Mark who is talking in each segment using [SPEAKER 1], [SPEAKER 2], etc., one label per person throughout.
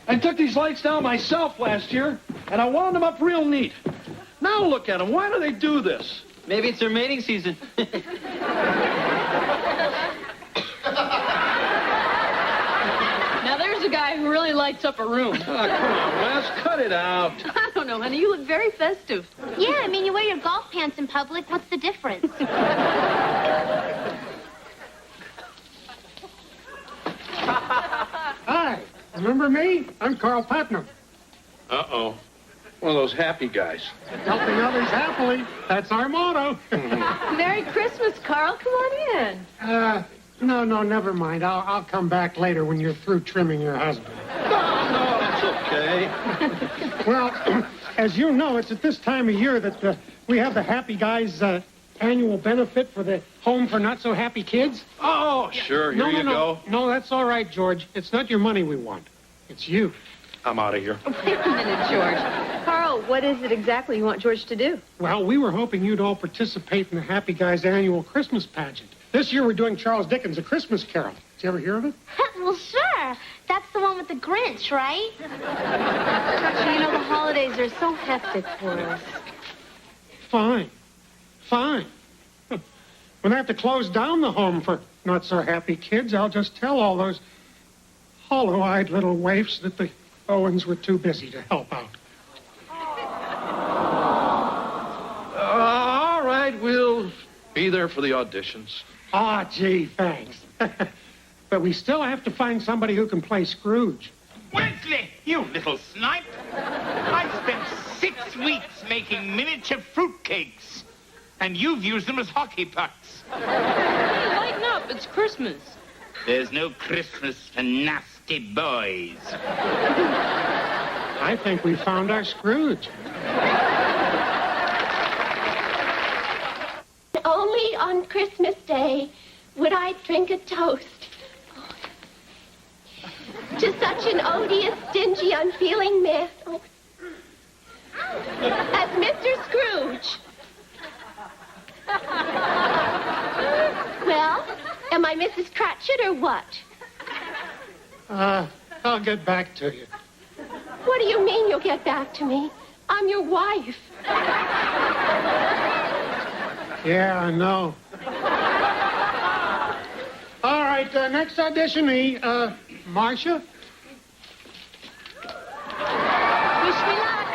[SPEAKER 1] I took these lights down myself last year, and I wound them up real neat. Now look at them. Why do they do this?
[SPEAKER 2] Maybe it's their mating season.
[SPEAKER 3] Now there's a guy who really lights up a room.
[SPEAKER 1] Oh, come on, Wes, cut it out.
[SPEAKER 3] I don't know, honey. You look very festive.
[SPEAKER 4] Yeah, I mean, you wear your golf pants in public. What's the difference?
[SPEAKER 5] Hi, remember me? I'm Carl Putnam.
[SPEAKER 1] Uh-oh. One of those happy guys.
[SPEAKER 5] Helping others happily. That's our motto.
[SPEAKER 3] Merry Christmas, Carl. Come on in.
[SPEAKER 5] No, never mind. I'll come back later when you're through trimming your husband.
[SPEAKER 1] No, that's okay.
[SPEAKER 5] Well, as you know, it's at this time of year that we have the Happy Guys annual benefit for the Home for Not So Happy Kids.
[SPEAKER 1] Oh, sure. Here you go.
[SPEAKER 5] No, that's all right, George. It's not your money we want. It's you.
[SPEAKER 1] I'm out of here.
[SPEAKER 3] Wait a minute, George. Carl, what is it exactly you want George to do?
[SPEAKER 5] Well, we were hoping you'd all participate in the Happy Guys annual Christmas pageant. This year we're doing Charles Dickens' A Christmas Carol. Did you ever hear of it?
[SPEAKER 4] Well, sure. That's the one with the Grinch, right?
[SPEAKER 3] Gotcha, you know, the holidays are so hectic for us.
[SPEAKER 5] Fine. When I have to close down the Home for Not So Happy Kids, I'll just tell all those hollow-eyed little waifs that the Owens were too busy to help out.
[SPEAKER 1] All right, we'll be there for the auditions.
[SPEAKER 5] Ah, gee, thanks. But we still have to find somebody who can play Scrooge.
[SPEAKER 6] Wesley, you little snipe. I spent 6 weeks making miniature fruitcakes, and you've used them as hockey pucks.
[SPEAKER 3] Hey, lighten up. It's Christmas.
[SPEAKER 6] There's no Christmas for nasty boys.
[SPEAKER 5] I think we found our Scrooge.
[SPEAKER 4] Only on Christmas Day would I drink a toast to such an odious, stingy, unfeeling myth as Mr. Scrooge. Well, am I Mrs. Cratchit or what?
[SPEAKER 5] I'll get back to you.
[SPEAKER 4] What do you mean you'll get back to me? I'm your wife.
[SPEAKER 5] Yeah, I know. All right, next auditionee, Marcia.
[SPEAKER 3] Wish me luck.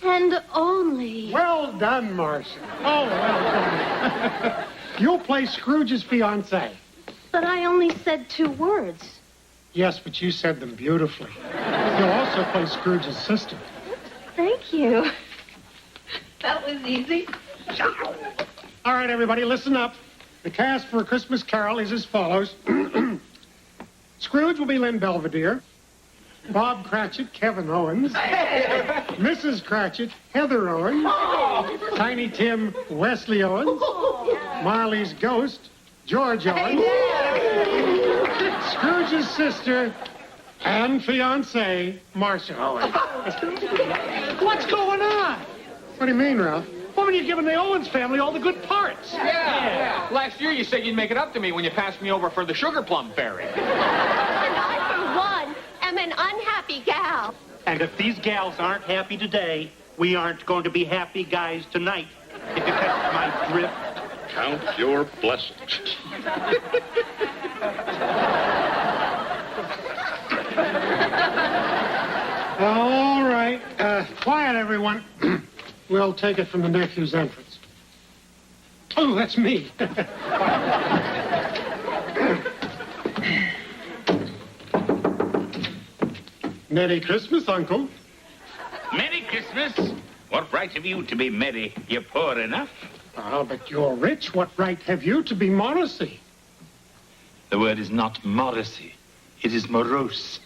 [SPEAKER 3] And only.
[SPEAKER 5] Well done, Marcia. Oh, well done. You'll play Scrooge's fiancée.
[SPEAKER 3] But I only said 2 words.
[SPEAKER 5] Yes, but you said them beautifully. You'll also play Scrooge's sister.
[SPEAKER 3] Thank you. That was easy.
[SPEAKER 5] All right, everybody, listen up. The cast for A Christmas Carol is as follows. Scrooge will be Lynn Belvedere. Bob Cratchit, Kevin Owens. Mrs. Cratchit, Heather Owens. Tiny Tim, Wesley Owens. Marley's ghost, George Owens. Scrooge's sister and fiancée, Marcia Owens.
[SPEAKER 1] What's going on?
[SPEAKER 5] What do you mean, Ralph?
[SPEAKER 1] Well, when you're giving the Owens family all the good parts.
[SPEAKER 7] Yeah. Last year you said you'd make it up to me when you passed me over for the sugar plum fairy.
[SPEAKER 4] And I, for one, am an unhappy gal.
[SPEAKER 8] And if these gals aren't happy today, we aren't going to be happy guys tonight. If you catch my drift.
[SPEAKER 1] Count your blessings.
[SPEAKER 5] All right. Quiet, everyone. We'll take it from the nephew's entrance. Oh, that's me. Merry Christmas, Uncle.
[SPEAKER 6] Merry Christmas. What right have you to be merry? You're poor enough.
[SPEAKER 5] Ah, but you're rich. What right have you to be Morrissey?
[SPEAKER 7] The word is not Morrissey. It is morose.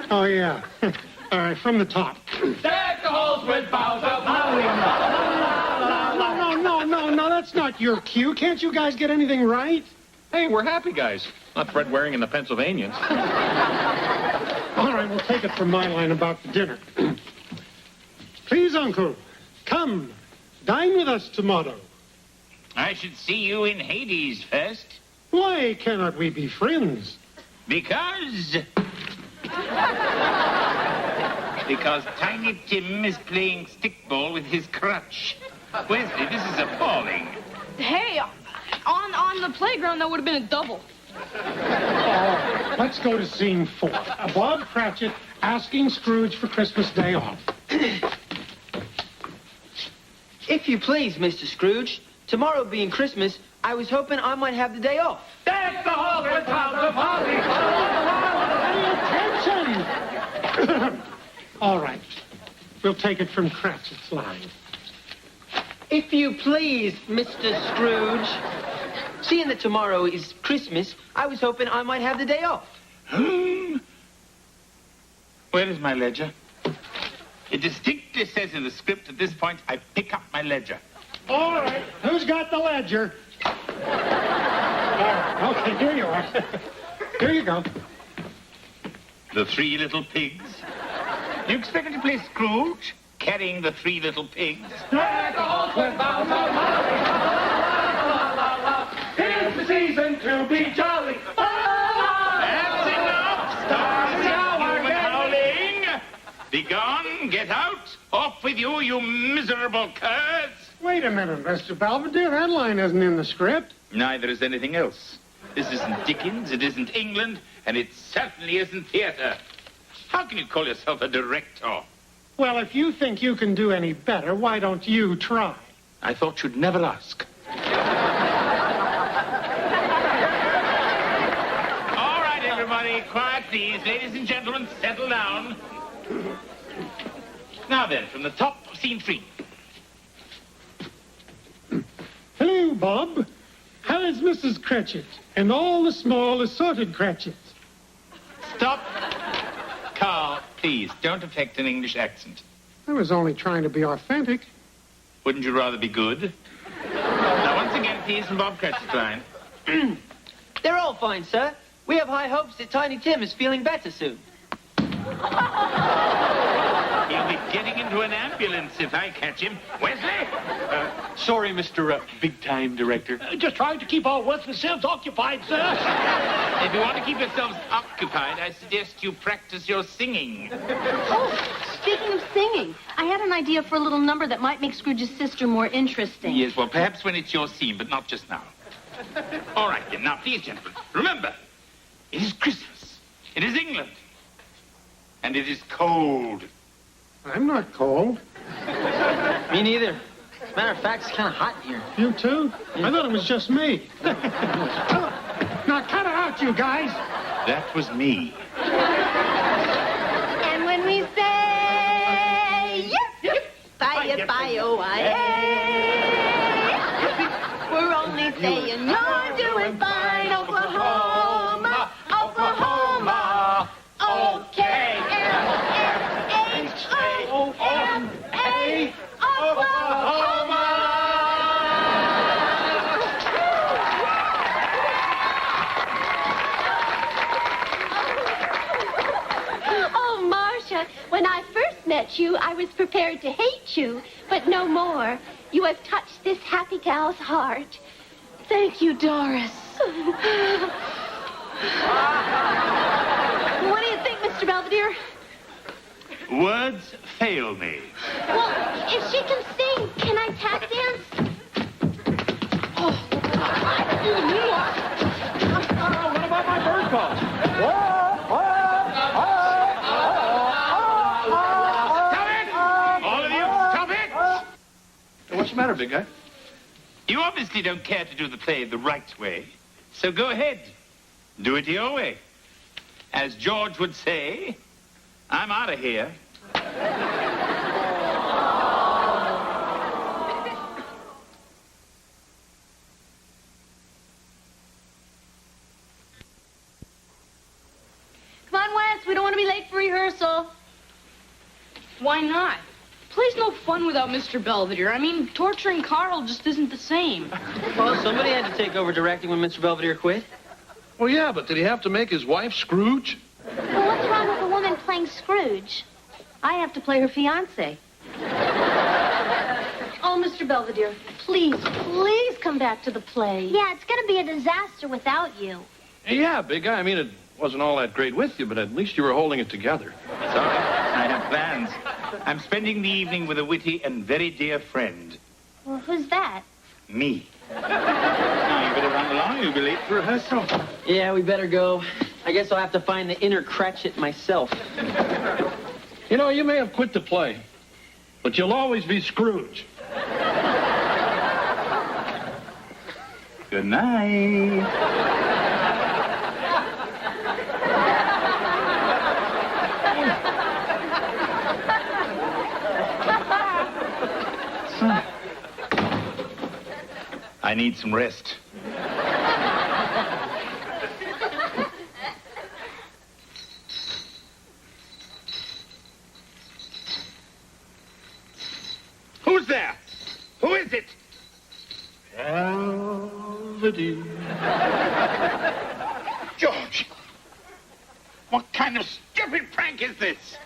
[SPEAKER 5] Oh, yeah. All right, from the top.
[SPEAKER 7] Deck the halls with boughs of holly.
[SPEAKER 5] No, that's not your cue. Can't you guys get anything right?
[SPEAKER 7] Hey, we're happy guys. Not Fred Waring and the Pennsylvanians.
[SPEAKER 5] All right, we'll take it from my line about the dinner. Please, Uncle, come. Come, dine with us tomorrow.
[SPEAKER 6] I should see you in Hades first.
[SPEAKER 5] Why cannot we be friends?
[SPEAKER 6] Because Tiny Tim is playing stickball with his crutch. Wesley, this is appalling.
[SPEAKER 3] Hey, on the playground, that would have been a double.
[SPEAKER 5] Oh, let's go to scene 4. Bob Cratchit asking Scrooge for Christmas Day off.
[SPEAKER 2] If you please, Mr. Scrooge, tomorrow being Christmas, I was hoping I might have the day off.
[SPEAKER 1] Deck the halls with clouds of holly.
[SPEAKER 5] Attention! All right. We'll take it from Cratchit's line.
[SPEAKER 2] If you please, Mr. Scrooge. Seeing that tomorrow is Christmas, I was hoping I might have the day off.
[SPEAKER 6] Where is my ledger? It distinctly says in the script at this point, I pick up my ledger.
[SPEAKER 5] All right. Who's got the ledger? Okay, here you are. Here you go.
[SPEAKER 6] The 3 little pigs. You expect me to play Scrooge, carrying the 3 little pigs?
[SPEAKER 1] Deck the halls with clouds of holly. Here's the season to be jolly.
[SPEAKER 6] That's enough! Stop the human howling! Begone, get out! Off with you, you miserable curs!
[SPEAKER 5] Wait a minute, Mr. Belvedere. That line isn't in the script.
[SPEAKER 6] Neither is anything else. This isn't Dickens, it isn't England, and it certainly isn't theater. How can you call yourself a director?
[SPEAKER 5] Well, if you think you can do any better, why don't you try?
[SPEAKER 6] I thought you'd never ask. All right, everybody, quiet, please. Ladies and gentlemen, settle down. Now then, from the top, scene 3.
[SPEAKER 5] Hello, Bob. How is Mrs. Cratchit and all the small assorted Cratchits?
[SPEAKER 6] Stop. Carl, please, don't affect an English accent.
[SPEAKER 5] I was only trying to be authentic.
[SPEAKER 6] Wouldn't you rather be good? Now, once again, please, from Bob Cratchit's line.
[SPEAKER 2] They're all fine, sir. We have high hopes that Tiny Tim is feeling better soon.
[SPEAKER 6] He'll be getting into an ambulance if I catch him. Wesley?
[SPEAKER 7] Sorry, Mr. Big-Time Director.
[SPEAKER 1] Just trying to keep our worthless selves occupied, sir.
[SPEAKER 6] If you want to keep yourselves occupied, I suggest you practice your singing.
[SPEAKER 3] Oh, speaking of singing, I had an idea for a little number that might make Scrooge's sister more interesting.
[SPEAKER 6] Yes, well, perhaps when it's your scene, but not just now. All right, then. Now, please, gentlemen, remember, it is Christmas. It is England. And it is cold.
[SPEAKER 5] I'm not cold.
[SPEAKER 2] Me neither. As a matter of fact, it's kind of hot in here.
[SPEAKER 5] You too? I thought it was just me. Now, cut it out, you guys.
[SPEAKER 6] That was me.
[SPEAKER 4] And when we say, yip, bye, bye, oh, we're only saying you're doing fine, Oklahoma, Oklahoma. O-K-L-M-H-A-O-M-A, Oklahoma. Oh, Marcia, when I first met you, I was prepared to hate you, but no more. You have touched this happy gal's heart. Thank you, Doris. What do you think, Mr. Belvedere?
[SPEAKER 6] Words fail me.
[SPEAKER 4] Well, if she can sing, can I tap dance?
[SPEAKER 1] What about my bird call?
[SPEAKER 6] Stop it! All of you, stop it!
[SPEAKER 1] What's the matter, big guy?
[SPEAKER 6] You obviously don't care to do the play the right way, so go ahead. Do it your way. As George would say, I'm out of here.
[SPEAKER 3] Come on, Wes. We don't want to be late for rehearsal. Why not? Play's no fun without Mr. Belvedere. I mean, torturing Carl just isn't the same.
[SPEAKER 2] Well, somebody had to take over directing when Mr. Belvedere quit.
[SPEAKER 1] Well, yeah, but did he have to make his wife Scrooge?
[SPEAKER 3] Well, what's wrong with a woman playing Scrooge? I have to play her fiancé.
[SPEAKER 4] Mr. Belvedere, please come back to the play.
[SPEAKER 9] Yeah, it's going to be a disaster without you.
[SPEAKER 1] Yeah, big guy. I mean, it wasn't all that great with you, but at least you were holding it together.
[SPEAKER 6] Sorry, I have plans. I'm spending the evening with a witty and very dear friend.
[SPEAKER 9] Well, who's that?
[SPEAKER 6] Me. Now, you better run along. You'll be late for rehearsal.
[SPEAKER 2] Yeah, we better go. I guess I'll have to find the inner Cratchit myself.
[SPEAKER 1] You know, you may have quit the play, but you'll always be Scrooge.
[SPEAKER 6] Good night. I need some rest. Who's there? Who is it?
[SPEAKER 1] Belvedere.
[SPEAKER 6] George! What kind of stupid prank is this?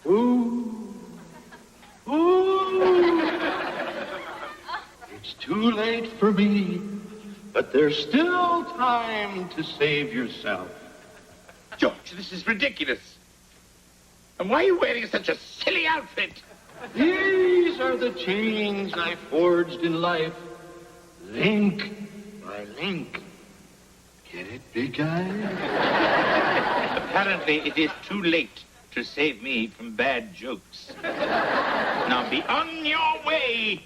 [SPEAKER 1] Ooh. It's too late for me, but there's still time to save yourself.
[SPEAKER 6] George, this is ridiculous. And why are you wearing such a silly outfit?
[SPEAKER 1] These are the chains I forged in life, link by link. Get it, big guy?
[SPEAKER 6] Apparently, it is too late to save me from bad jokes. Now be on your way.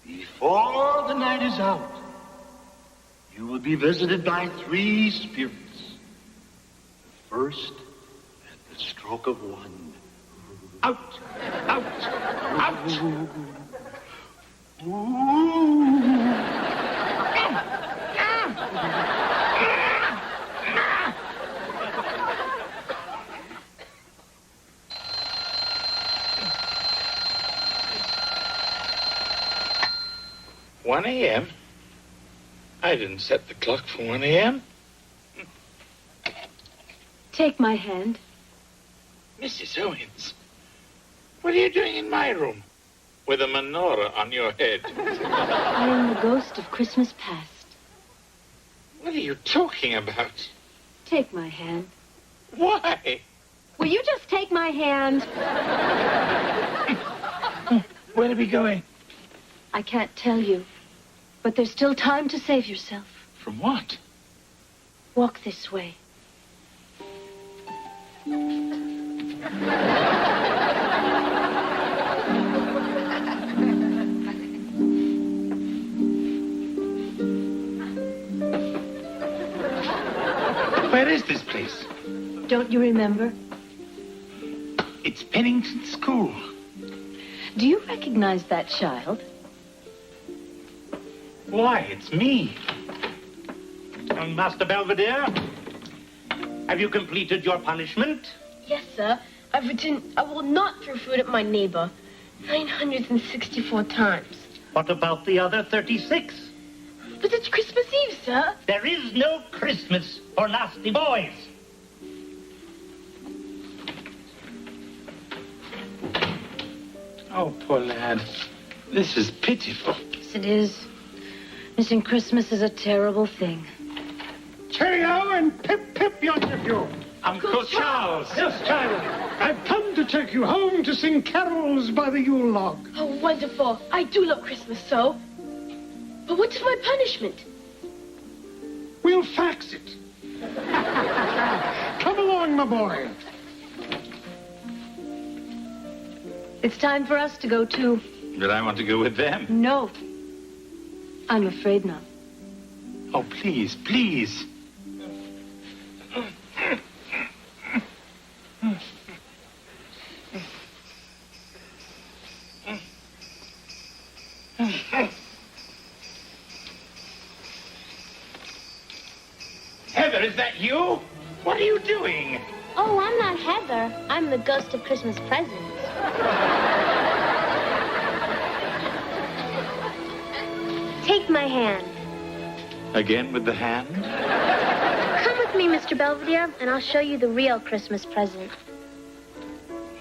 [SPEAKER 1] Before the night is out, you will be visited by 3 spirits. The first at the stroke of 1.
[SPEAKER 6] Out! Out! Out! "1 a.m.? I didn't set the clock for 1 a.m.
[SPEAKER 4] Take my hand.
[SPEAKER 6] Mrs. Owens, what are you doing in my room with a menorah on your head?
[SPEAKER 4] I am the ghost of Christmas past.
[SPEAKER 6] What are you talking about?
[SPEAKER 4] Take my hand.
[SPEAKER 6] Why?
[SPEAKER 4] Will you just take my hand?
[SPEAKER 6] Where are we going?
[SPEAKER 4] I can't tell you, but there's still time to save yourself.
[SPEAKER 6] From what?
[SPEAKER 4] Walk this way.
[SPEAKER 6] Where is this place?
[SPEAKER 4] Don't you remember?
[SPEAKER 6] It's Pennington School.
[SPEAKER 4] Do you recognize that child?
[SPEAKER 6] Why, it's me.
[SPEAKER 8] Master Belvedere, have you completed your punishment?
[SPEAKER 10] Yes, sir. I've written, I will not throw food at my neighbor 964 times.
[SPEAKER 8] What about the other 36?
[SPEAKER 10] But it's Christmas Eve, sir.
[SPEAKER 8] There is no Christmas for nasty boys.
[SPEAKER 6] Oh, poor lad. This is pitiful.
[SPEAKER 4] Yes, it is. Missing Christmas is a terrible thing.
[SPEAKER 5] Cheerio and pip, your nephew.
[SPEAKER 6] Uncle Charles.
[SPEAKER 5] Yes, child. I've come to take you home to sing carols by the Yule log.
[SPEAKER 10] Oh, wonderful. I do love Christmas so. But what's my punishment?
[SPEAKER 5] We'll fax it. Come along, my boy.
[SPEAKER 4] It's time for us to go too.
[SPEAKER 6] But I want to go with them.
[SPEAKER 4] No. I'm afraid not.
[SPEAKER 6] Oh, please, please. Heather, is that you? What are you doing?
[SPEAKER 9] Oh, I'm not Heather. I'm the ghost of Christmas presents. Take my hand.
[SPEAKER 6] Again with the hand?
[SPEAKER 9] Come with me, Mr. Belvedere, and I'll show you the real Christmas present.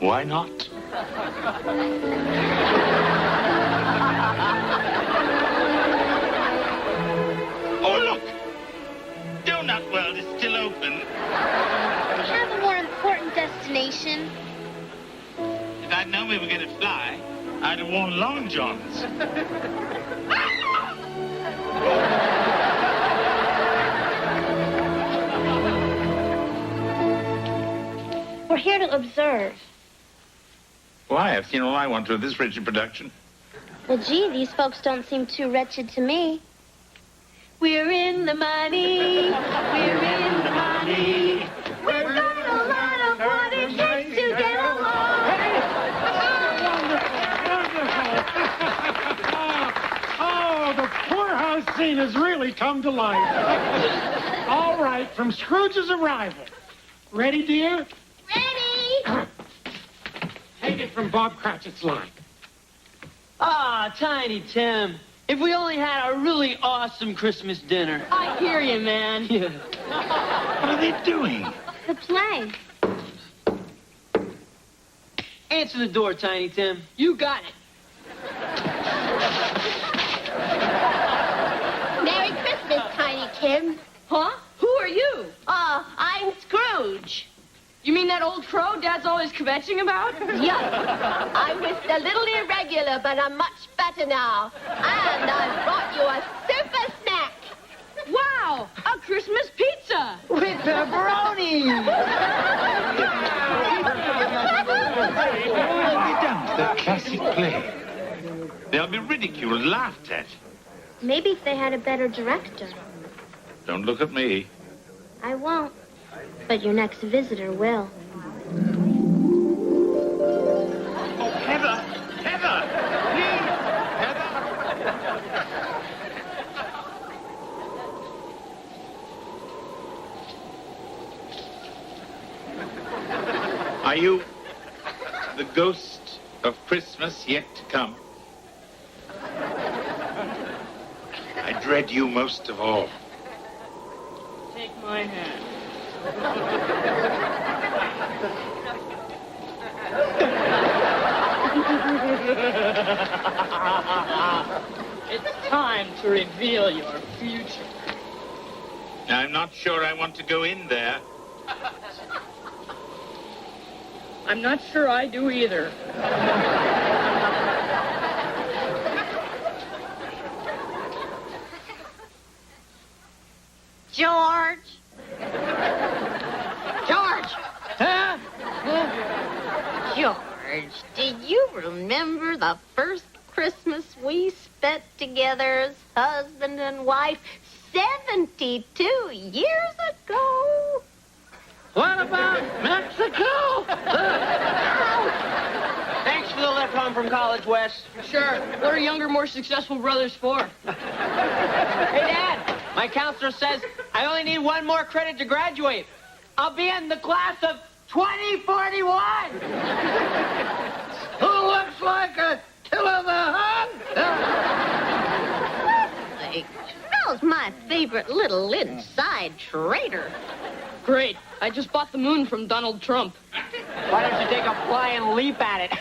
[SPEAKER 6] Why not? were going to fly, I'd have worn long johns.
[SPEAKER 9] We're here to observe.
[SPEAKER 6] Why? I've seen all I want to of this wretched production.
[SPEAKER 9] Well, gee, these folks don't seem too wretched to me.
[SPEAKER 4] We're in the money. We're in the money. We've got a lot of what it takes to get along.
[SPEAKER 5] Oh, the poorhouse scene has really come to life. All right, from Scrooge's arrival. Ready, dear?
[SPEAKER 4] Ready?
[SPEAKER 5] Take it from Bob Cratchit's line.
[SPEAKER 2] Ah, Tiny Tim. If we only had a really awesome Christmas dinner.
[SPEAKER 3] I hear you, man.
[SPEAKER 2] Yeah.
[SPEAKER 6] What are they doing?
[SPEAKER 9] The play.
[SPEAKER 2] Answer the door, Tiny Tim.
[SPEAKER 3] You got it.
[SPEAKER 4] Merry Christmas, Tiny Tim.
[SPEAKER 3] Huh? Who are you?
[SPEAKER 4] I'm Scrooge.
[SPEAKER 3] You mean that old crow Dad's always kvetching about?
[SPEAKER 4] Yes. I was a little irregular, but I'm much better now. And I've brought you a super snack.
[SPEAKER 3] Wow, a Christmas pizza.
[SPEAKER 2] With pepperoni!
[SPEAKER 6] What have they done to that classic play? They'll be ridiculed, laughed at.
[SPEAKER 9] Maybe if they had a better director.
[SPEAKER 6] Don't look at me.
[SPEAKER 9] I won't. But your next visitor will.
[SPEAKER 6] Oh, Heather! Heather! Please! Heather! Are you the ghost of Christmas yet to come? I dread you most of all.
[SPEAKER 3] Take my hand. It's time to reveal your future.
[SPEAKER 6] I'm not sure I want to go in there.
[SPEAKER 3] I'm not sure I do either.
[SPEAKER 4] George. George.
[SPEAKER 2] Huh?
[SPEAKER 4] George, do you remember the first Christmas we spent together as husband and wife 72 years ago?
[SPEAKER 2] What about Mexico? Thanks for the lift home from college, Wes.
[SPEAKER 3] Sure. What are younger, more successful brothers for?
[SPEAKER 2] Hey, Dad, my counselor says I only need one more credit to graduate. I'll be in the class of 2041. Who looks like a kill of the hunt?
[SPEAKER 4] How's my favorite little inside trader?
[SPEAKER 3] Great. I just bought the moon from Donald Trump.
[SPEAKER 2] Why don't you take a flying leap at it?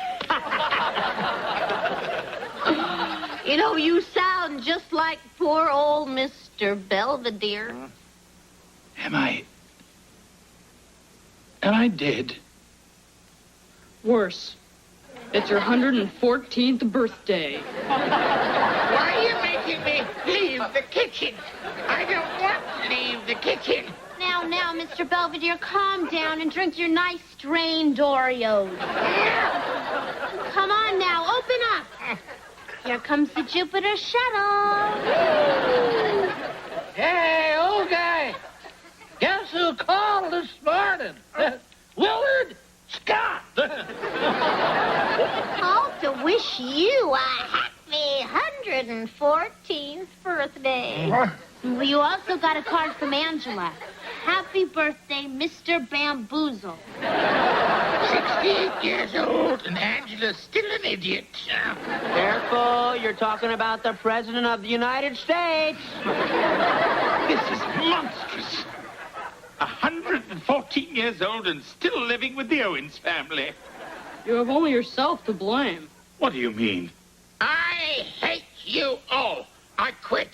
[SPEAKER 4] You know, you sound just like poor old Mr. Belvedere.
[SPEAKER 6] Am I dead?
[SPEAKER 3] Worse. It's your 114th birthday.
[SPEAKER 6] Why are you making me leave the kitchen? I don't want to leave the kitchen.
[SPEAKER 9] Now, Mr. Belvedere, calm down and drink your nice strained Oreos. Come on now, open up. Here comes the Jupiter shuttle.
[SPEAKER 2] Hey, old guy. Guess who called this morning? Willard Scott.
[SPEAKER 4] Call to wish you a happy 114th birthday.
[SPEAKER 9] Well, you also got a card from Angela. Happy birthday, Mr. Bamboozle.
[SPEAKER 6] 68 years old and Angela's still an idiot.
[SPEAKER 2] Careful, you're talking about the President of the United States.
[SPEAKER 6] This is monstrous. 114 years old and still living with the Owens family.
[SPEAKER 3] You have only yourself to blame.
[SPEAKER 6] What do you mean? I hate you all. I quit.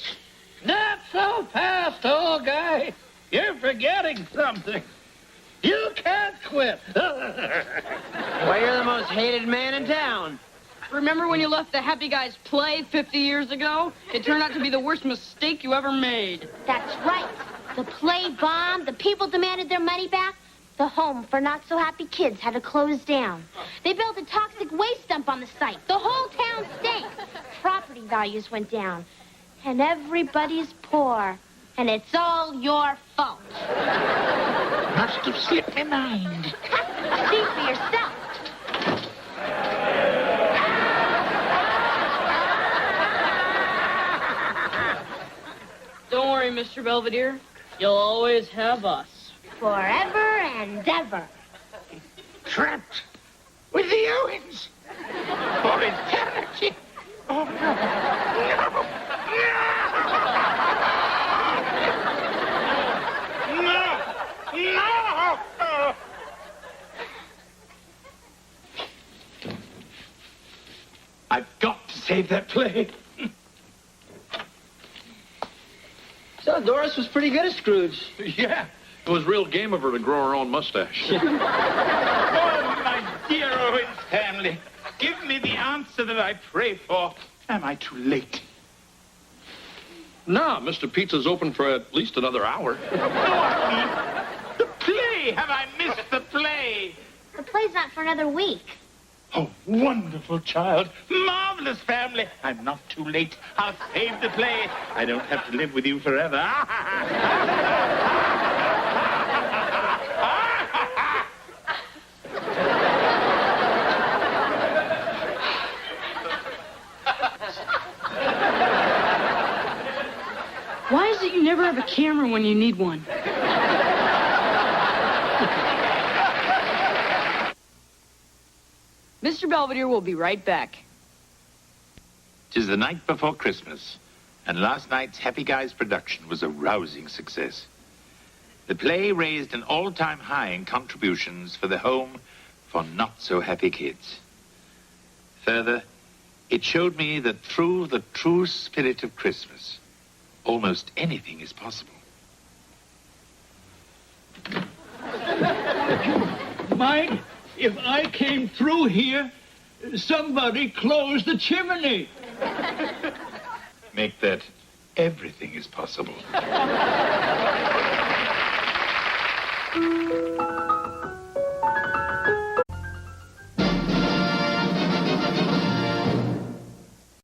[SPEAKER 2] Not so fast, old guy. You're forgetting something.
[SPEAKER 1] You can't quit.
[SPEAKER 2] Why, you're the most hated man in town.
[SPEAKER 3] Remember when you left the Happy Guys play 50 years ago? It turned out to be the worst mistake you ever made.
[SPEAKER 9] That's right. The play bombed, the people demanded their money back. The home for not-so-happy kids had to close down. They built a toxic waste dump on the site. The whole town stank. Property values went down. And everybody's poor. And it's all your fault.
[SPEAKER 6] Must have slipped my mind.
[SPEAKER 9] See for yourself.
[SPEAKER 3] Don't worry, Mr. Belvedere. You'll always have us.
[SPEAKER 9] Forever and ever.
[SPEAKER 6] Trapped with the Owens for eternity. Oh, no. No! No! No! I've got to save that play.
[SPEAKER 2] So Doris was pretty good at Scrooge.
[SPEAKER 11] Yeah, it was real game of her to grow her own mustache.
[SPEAKER 6] Oh, my dear Owens family, give me the answer that I pray for. Am I too late?
[SPEAKER 11] Nah, Mr. Pizza's open for at least another hour.
[SPEAKER 6] No, I mean, the play. Have I missed the play?
[SPEAKER 9] The play's not for another week.
[SPEAKER 6] Oh, wonderful child. Marvelous family. I'm not too late. I'll save the play. I don't have to live with you forever.
[SPEAKER 3] Why is it you never have a camera when you need one? Mr. Belvedere will be right back.
[SPEAKER 6] 'Tis the night before Christmas, and last night's Happy Guys production was a rousing success. The play raised an all-time high in contributions for the home for not-so-happy kids. Further, it showed me that through the true spirit of Christmas, almost anything is possible.
[SPEAKER 1] Mike, if I came through here, somebody closed the chimney.
[SPEAKER 6] Make that everything is possible.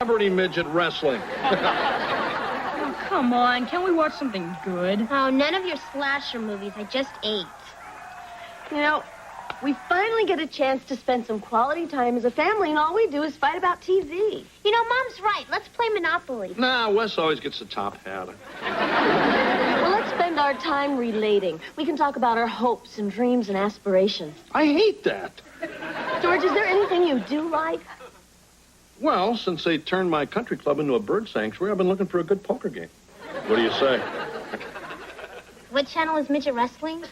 [SPEAKER 11] Celebrity midget wrestling.
[SPEAKER 3] Oh, come on. Can't we watch something good?
[SPEAKER 9] Oh, none of your slasher movies. I just ate.
[SPEAKER 10] You know, we finally get a chance to spend some quality time as a family, and all we do is fight about TV.
[SPEAKER 9] You know, Mom's right. Let's play Monopoly.
[SPEAKER 11] Nah, Wes always gets the top hat.
[SPEAKER 10] Well, let's spend our time relating. We can talk about our hopes and dreams and aspirations.
[SPEAKER 11] I hate that.
[SPEAKER 10] George, is there anything you do like?
[SPEAKER 11] Well, since they turned my country club into a bird sanctuary, I've been looking for a good poker game. What do you say?
[SPEAKER 9] What channel is midget wrestling?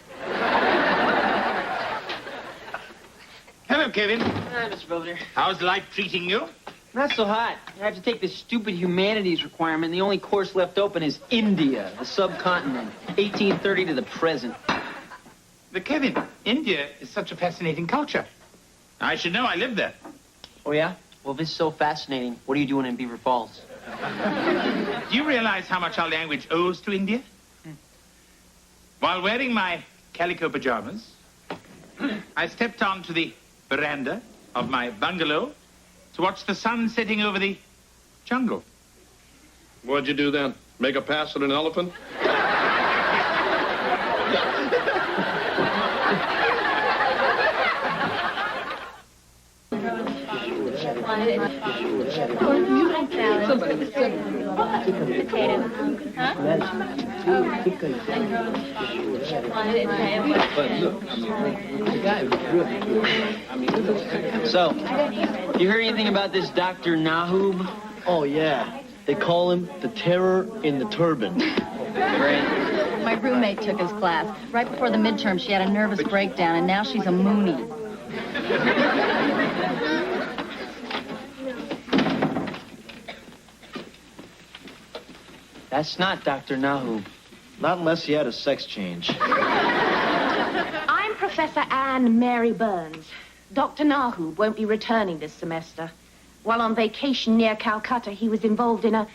[SPEAKER 6] Hello, Kevin.
[SPEAKER 2] Hi, Mr. Belvedere.
[SPEAKER 6] How's life treating you?
[SPEAKER 2] Not so hot. I have to take this stupid humanities requirement. The only course left open is India, the subcontinent, 1830 to the present.
[SPEAKER 6] But Kevin, India is such a fascinating culture. I should know. I live there.
[SPEAKER 2] Oh, yeah? Well, if it's so fascinating, what are you doing in Beaver Falls?
[SPEAKER 6] Do you realize how much our language owes to India? While wearing my calico pajamas, I stepped onto the veranda of my bungalow to watch the sun setting over the jungle.
[SPEAKER 11] What'd you do then? Make a pass at an elephant?
[SPEAKER 2] So, you heard anything about this Dr. Nahub?
[SPEAKER 12] Oh, yeah. They call him the Terror in the Turban.
[SPEAKER 2] Great.
[SPEAKER 13] My roommate took his class. Right before the midterm, she had a nervous breakdown, and now she's a Moonie.
[SPEAKER 2] That's not Dr. Nahub.
[SPEAKER 12] Not unless he had a sex change.
[SPEAKER 10] I'm
[SPEAKER 14] Professor Anne Mary Burns. Dr. Nahub won't be returning this semester. While on vacation near Calcutta, he was involved in a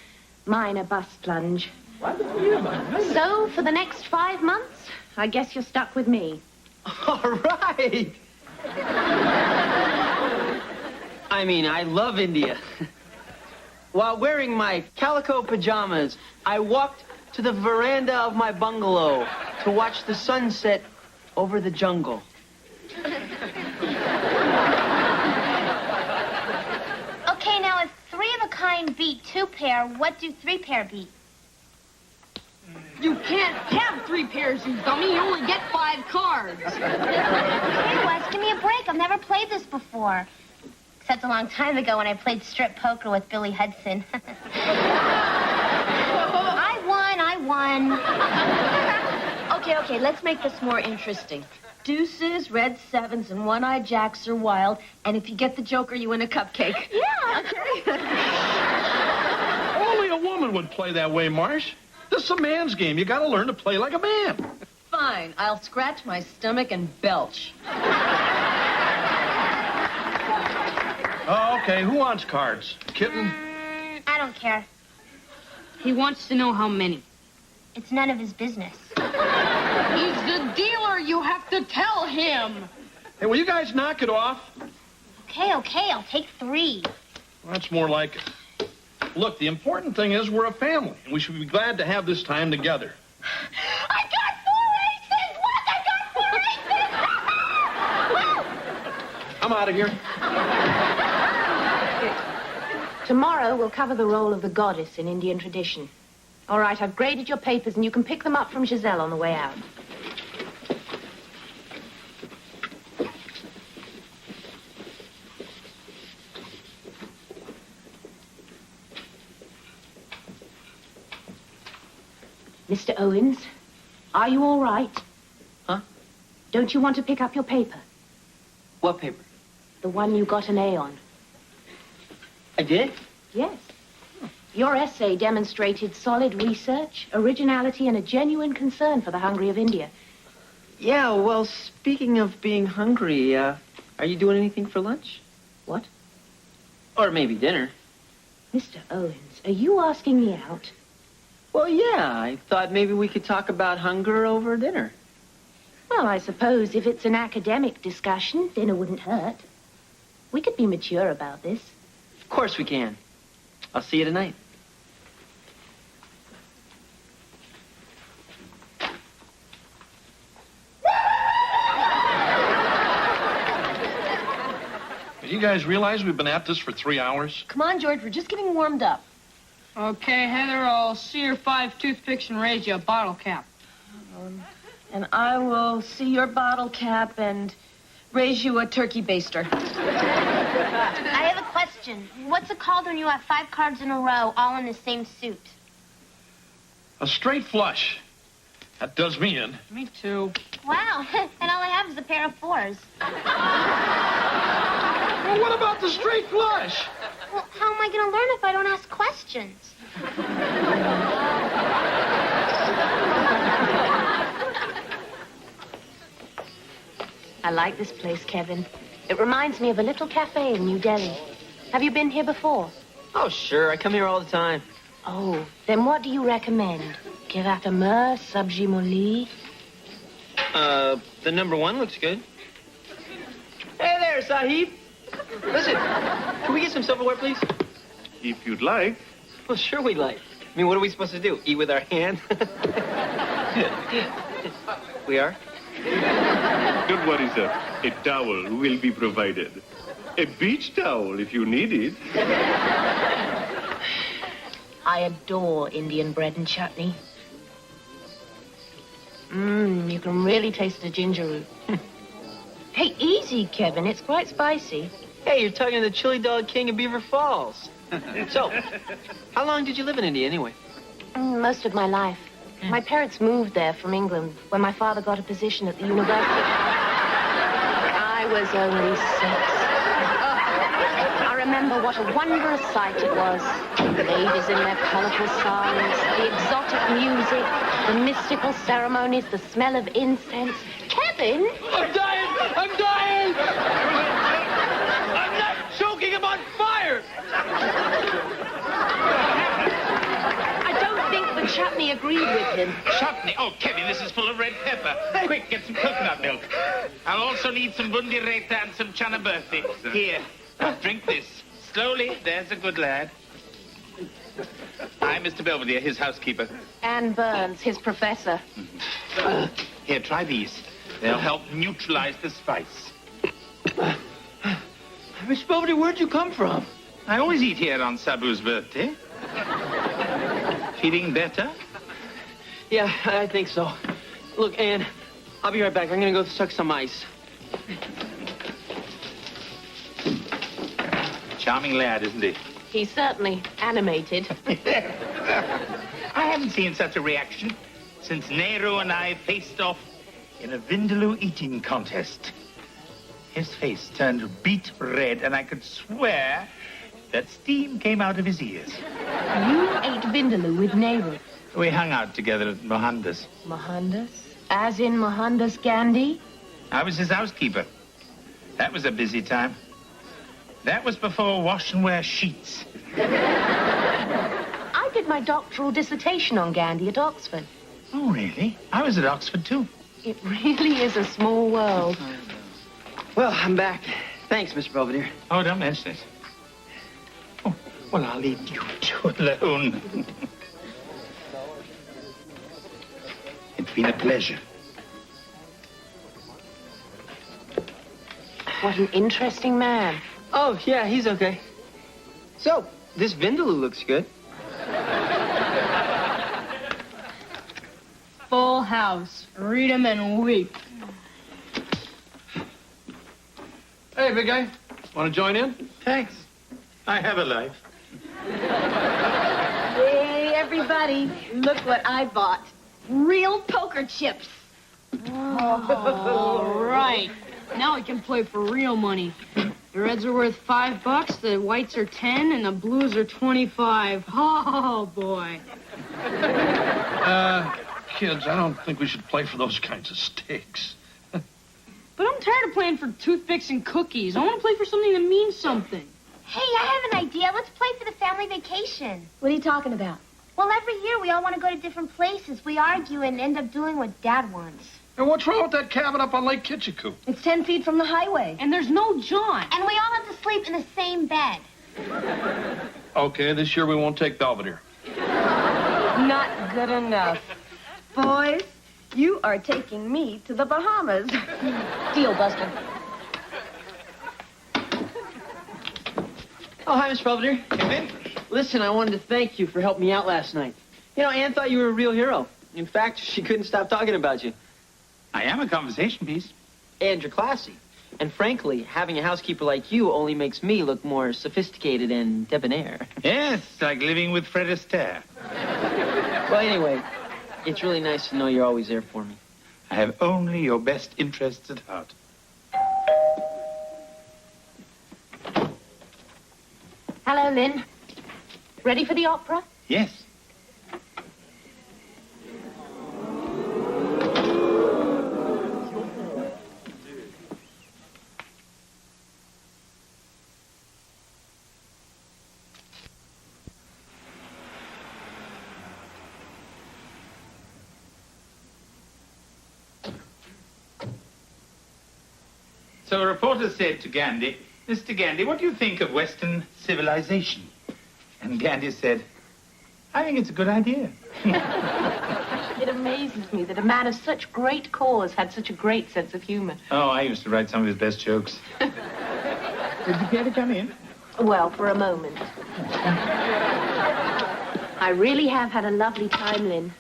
[SPEAKER 14] minor bus plunge. So, for the next 5 months, I guess you're stuck with me.
[SPEAKER 2] All right. I mean, I love India. While wearing my calico pajamas, I walked to the veranda of my bungalow to watch the sunset over the jungle.
[SPEAKER 9] Okay, now if 3 of a kind beat 2 pair, what do 3 pair beat?
[SPEAKER 3] You can't have 3 pairs, you dummy. You only get 5 cards.
[SPEAKER 9] Hey, Wes, give me a break. I've never played this before. Except a long time ago when I played strip poker with Billy Hudson. I won.
[SPEAKER 10] Okay, let's make this more interesting. Deuces, red 7s, and one-eyed jacks are wild. And if you get the joker, you win a cupcake.
[SPEAKER 9] Yeah.
[SPEAKER 10] Okay.
[SPEAKER 11] Only a woman would play that way, Marsh. This is a man's game. You gotta learn to play like a man.
[SPEAKER 13] Fine, I'll scratch my stomach and belch.
[SPEAKER 11] Oh, okay, who wants cards? Kitten?
[SPEAKER 9] I don't care.
[SPEAKER 3] He wants to know how many.
[SPEAKER 9] It's none of his business.
[SPEAKER 3] He's the dealer. You have to tell him.
[SPEAKER 11] Hey, will you guys knock it off?
[SPEAKER 9] Okay, I'll take 3.
[SPEAKER 11] Well, that's more like it. Look, the important thing is we're a family, and we should be glad to have this time together.
[SPEAKER 9] I got 4 aces! What? I got 4 aces!
[SPEAKER 11] I'm out of here.
[SPEAKER 14] Tomorrow, we'll cover the role of the goddess in Indian tradition. All right, I've graded your papers, and you can pick them up from Giselle on the way out. Mr. Owens, are you all right?
[SPEAKER 2] Huh?
[SPEAKER 14] Don't you want to pick up your paper?
[SPEAKER 2] What paper?
[SPEAKER 14] The one you got an A on.
[SPEAKER 2] I did?
[SPEAKER 14] Yes. Your essay demonstrated solid research, originality, and a genuine concern for the hungry of India.
[SPEAKER 2] Yeah, well, speaking of being hungry, are you doing anything for lunch?
[SPEAKER 14] What?
[SPEAKER 2] Or maybe dinner.
[SPEAKER 14] Mr. Owens, are you asking me out?
[SPEAKER 2] Well, yeah, I thought maybe we could talk about hunger over dinner.
[SPEAKER 14] Well, I suppose if it's an academic discussion, dinner wouldn't hurt. We could be mature about this.
[SPEAKER 2] Of course we can. I'll see you tonight.
[SPEAKER 11] You guys realize we've been at this for 3 hours?
[SPEAKER 10] Come on, George, we're just getting warmed up.
[SPEAKER 3] Okay, Heather, I'll see your 5 toothpicks and raise you a bottle cap.
[SPEAKER 10] And I will see your bottle cap and raise you a turkey baster.
[SPEAKER 9] I have a question. What's it called when you have 5 cards in a row, all in the same suit?
[SPEAKER 11] A straight flush. That does me in.
[SPEAKER 3] Me too.
[SPEAKER 9] Wow, and all I have is a pair of 4s.
[SPEAKER 11] Well, what about the straight flush?
[SPEAKER 9] Well, how am I going to learn if I don't ask questions?
[SPEAKER 14] I like this place, Kevin. It reminds me of a little cafe in New Delhi. Have you been here before?
[SPEAKER 2] Oh, sure. I come here all the time.
[SPEAKER 14] Oh, then what do you recommend? Kirata Mer, Sabji Moli?
[SPEAKER 2] The number 1 looks good. Hey there, Sahib. Listen, can we get some silverware, please?
[SPEAKER 1] If you'd like.
[SPEAKER 2] Well, sure we'd like. I mean, what are we supposed to do? Eat with our hand? We are?
[SPEAKER 1] Don't worry, sir. A towel will be provided. A beach towel if you need it.
[SPEAKER 14] I adore Indian bread and chutney. You can really taste the ginger root. Hey, easy, Kevin. It's quite spicy.
[SPEAKER 2] Hey, you're talking to the chili dog king of Beaver Falls. So, how long did you live in India anyway?
[SPEAKER 14] Most of my life. My parents moved there from England when my father got a position at the university. I was only 6. I remember what a wondrous sight it was. The ladies in their colorful saris, the exotic music, the mystical ceremonies, the smell of incense. Kevin!
[SPEAKER 2] I'm dying! I'm dying! I'm not choking, I'm on fire!
[SPEAKER 14] I don't think the chutney agreed with him.
[SPEAKER 6] Chutney? Oh, Kevin, this is full of red pepper. Quick, get some coconut milk. I'll also need some bundireta and some chana burfi. Here, drink this. Slowly, there's a good lad. I'm Mr. Belvedere, his housekeeper.
[SPEAKER 14] Anne Burns, his professor.
[SPEAKER 6] Here, try these. They'll help neutralize the spice.
[SPEAKER 2] Miss Belvedere, where'd you come from?
[SPEAKER 6] I always eat here on Sabu's birthday. Feeling better?
[SPEAKER 2] Yeah, I think so. Look, Anne, I'll be right back. I'm gonna go suck some ice.
[SPEAKER 6] Charming lad, isn't he?
[SPEAKER 14] He's certainly animated.
[SPEAKER 6] I haven't seen such a reaction since Nehru and I faced off in a Vindaloo eating contest. His face turned beet red, and I could swear that steam came out of his ears.
[SPEAKER 14] You ate Vindaloo with Nehru.
[SPEAKER 6] We hung out together at Mohandas.
[SPEAKER 14] Mohandas? As in Mohandas Gandhi?
[SPEAKER 6] I was his housekeeper. That was a busy time. That was before wash and wear sheets.
[SPEAKER 14] I did my doctoral dissertation on Gandhi at Oxford.
[SPEAKER 6] Oh, really? I was at Oxford, too.
[SPEAKER 14] It really is a small world.
[SPEAKER 2] Well, I'm back. Thanks, Mr. Belvedere.
[SPEAKER 6] Oh, don't mention it. Oh, well, I'll leave you two alone. It's been a pleasure.
[SPEAKER 14] What an interesting man.
[SPEAKER 2] Oh, yeah, he's okay. So, this Vindaloo looks good.
[SPEAKER 3] Full house. Read 'em and weep.
[SPEAKER 11] Hey, big guy. Want to join in?
[SPEAKER 6] Thanks. I have a life.
[SPEAKER 10] Hey, everybody, look what I bought. Real poker chips.
[SPEAKER 3] All right. Now we can play for real money. The reds are worth $5, the whites are 10, and the blues are 25. Oh, boy.
[SPEAKER 11] Kids, I don't think we should play for those kinds of stakes.
[SPEAKER 3] But I'm tired of playing for toothpicks and cookies. I want to play for something that means something.
[SPEAKER 9] Hey, I have an idea. Let's play for the family vacation.
[SPEAKER 10] What are you talking about?
[SPEAKER 9] Well, every year we all want to go to different places. We argue and end up doing what Dad wants.
[SPEAKER 11] And what's wrong with that cabin up on Lake Kitchikou?
[SPEAKER 10] It's 10 feet from the highway.
[SPEAKER 3] And there's no John.
[SPEAKER 9] And we all have to sleep in the same bed.
[SPEAKER 11] Okay, this year we won't take Belvedere.
[SPEAKER 10] Not good enough. Boys, you are taking me to the Bahamas. Deal, Buster.
[SPEAKER 2] Oh, hi, Miss Belvedere.
[SPEAKER 6] Kevin?
[SPEAKER 2] Listen, I wanted to thank you for helping me out last night. You know, Anne thought you were a real hero. In fact, she couldn't stop talking about you.
[SPEAKER 6] I am a conversation piece.
[SPEAKER 2] And you're classy. And frankly, having a housekeeper like you only makes me look more sophisticated and debonair.
[SPEAKER 6] Yes, like living with Fred Astaire.
[SPEAKER 2] Well, anyway, it's really nice to know you're always there for me.
[SPEAKER 6] I have only your best interests at heart.
[SPEAKER 14] Hello, Lynn. Ready for the opera?
[SPEAKER 6] Yes. So a reporter said to Gandhi, "Mr. Gandhi, what do you think of Western civilization?" And Gandhi said, "I think it's a good idea."
[SPEAKER 14] It amazes me that a man of such great cause had such a great sense of humor.
[SPEAKER 6] Oh, I used to write some of his best jokes. Did you care to come in?
[SPEAKER 14] Well, for a moment. I really have had a lovely time, Lynn.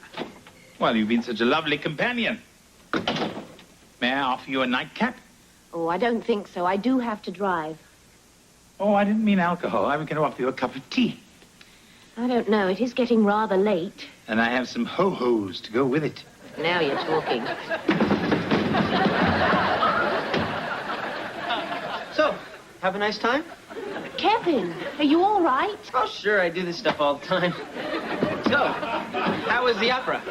[SPEAKER 6] Well, you've been such a lovely companion. May I offer you a nightcap?
[SPEAKER 14] Oh, I don't think so. I do have to drive.
[SPEAKER 6] Oh, I didn't mean alcohol. I was going to offer you a cup of tea.
[SPEAKER 14] I don't know. It is getting rather late.
[SPEAKER 6] And I have some ho-hos to go with it.
[SPEAKER 14] Now you're talking.
[SPEAKER 2] So, have a nice time?
[SPEAKER 14] Kevin, are you all right?
[SPEAKER 2] Oh, sure. I do this stuff all the time. So, how was the opera?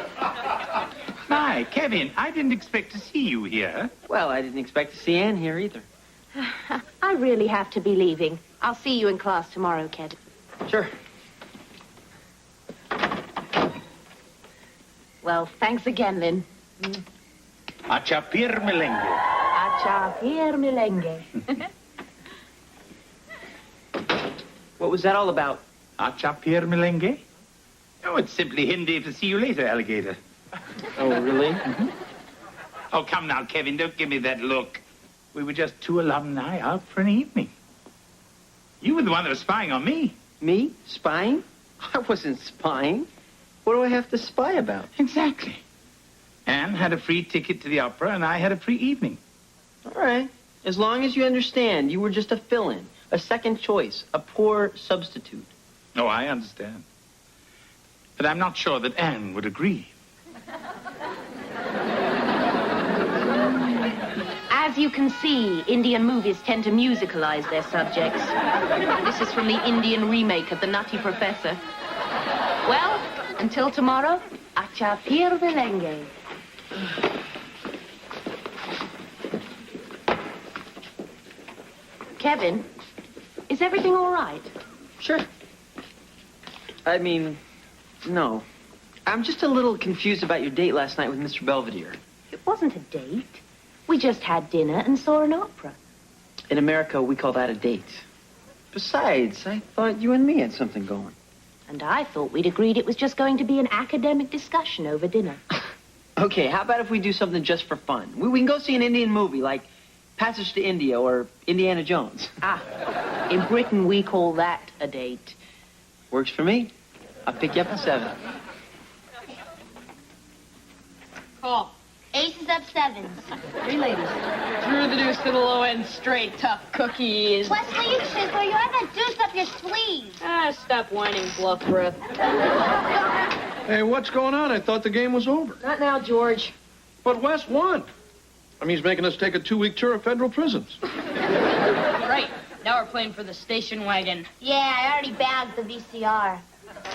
[SPEAKER 6] My, Kevin, I didn't expect to see you here.
[SPEAKER 2] Well, I didn't expect to see Anne here either.
[SPEAKER 14] I really have to be leaving. I'll see you in class tomorrow, Kevin.
[SPEAKER 2] Sure.
[SPEAKER 14] Well, thanks again, Lynn.
[SPEAKER 6] Achapir melengue.
[SPEAKER 14] Acha Pierre Milenge.
[SPEAKER 2] What was that all about?
[SPEAKER 6] Achapir melengue? Oh, it's simply Hindi for see you later, alligator.
[SPEAKER 2] Oh, really?
[SPEAKER 6] Oh, come now, Kevin, don't give me that look. We were just two alumni out for an evening. You were the one that was spying on me.
[SPEAKER 2] Me? Spying? I wasn't spying. What do I have to spy about?
[SPEAKER 6] Exactly. Anne had a free ticket to the opera, and I had a free evening.
[SPEAKER 2] All right. As long as you understand, you were just a fill-in, a second choice, a poor substitute.
[SPEAKER 6] Oh, I understand. But I'm not sure that Anne would agree.
[SPEAKER 14] As you can see, Indian movies tend to musicalize their subjects. This is from the Indian remake of The Nutty Professor. Well, until tomorrow, Acha Pir Velenge. Kevin, is everything all right?
[SPEAKER 2] Sure. I mean, no. I'm just a little confused about your date last night with Mr. Belvedere.
[SPEAKER 14] It wasn't a date. We just had dinner and saw an opera.
[SPEAKER 2] In America, we call that a date. Besides, I thought you and me had something going.
[SPEAKER 14] And I thought we'd agreed it was just going to be an academic discussion over dinner.
[SPEAKER 2] Okay, how about if we do something just for fun? We can go see an Indian movie like Passage to India or Indiana Jones.
[SPEAKER 14] In Britain, we call that a date.
[SPEAKER 2] Works for me. I'll pick you up at 7.
[SPEAKER 9] Call. Aces up 7s.
[SPEAKER 3] 3 ladies. Through the deuce to the low end, straight, tough cookies.
[SPEAKER 9] Wesley, you Chisler, you have that deuce up your sleeve.
[SPEAKER 3] Stop whining, bluff breath.
[SPEAKER 11] Hey, what's going on? I thought the game was over.
[SPEAKER 3] Not now, George.
[SPEAKER 11] But Wes won. I mean, he's making us take a 2-week tour of federal prisons.
[SPEAKER 3] Right. Now we're playing for the station wagon.
[SPEAKER 9] Yeah, I already bagged the VCR.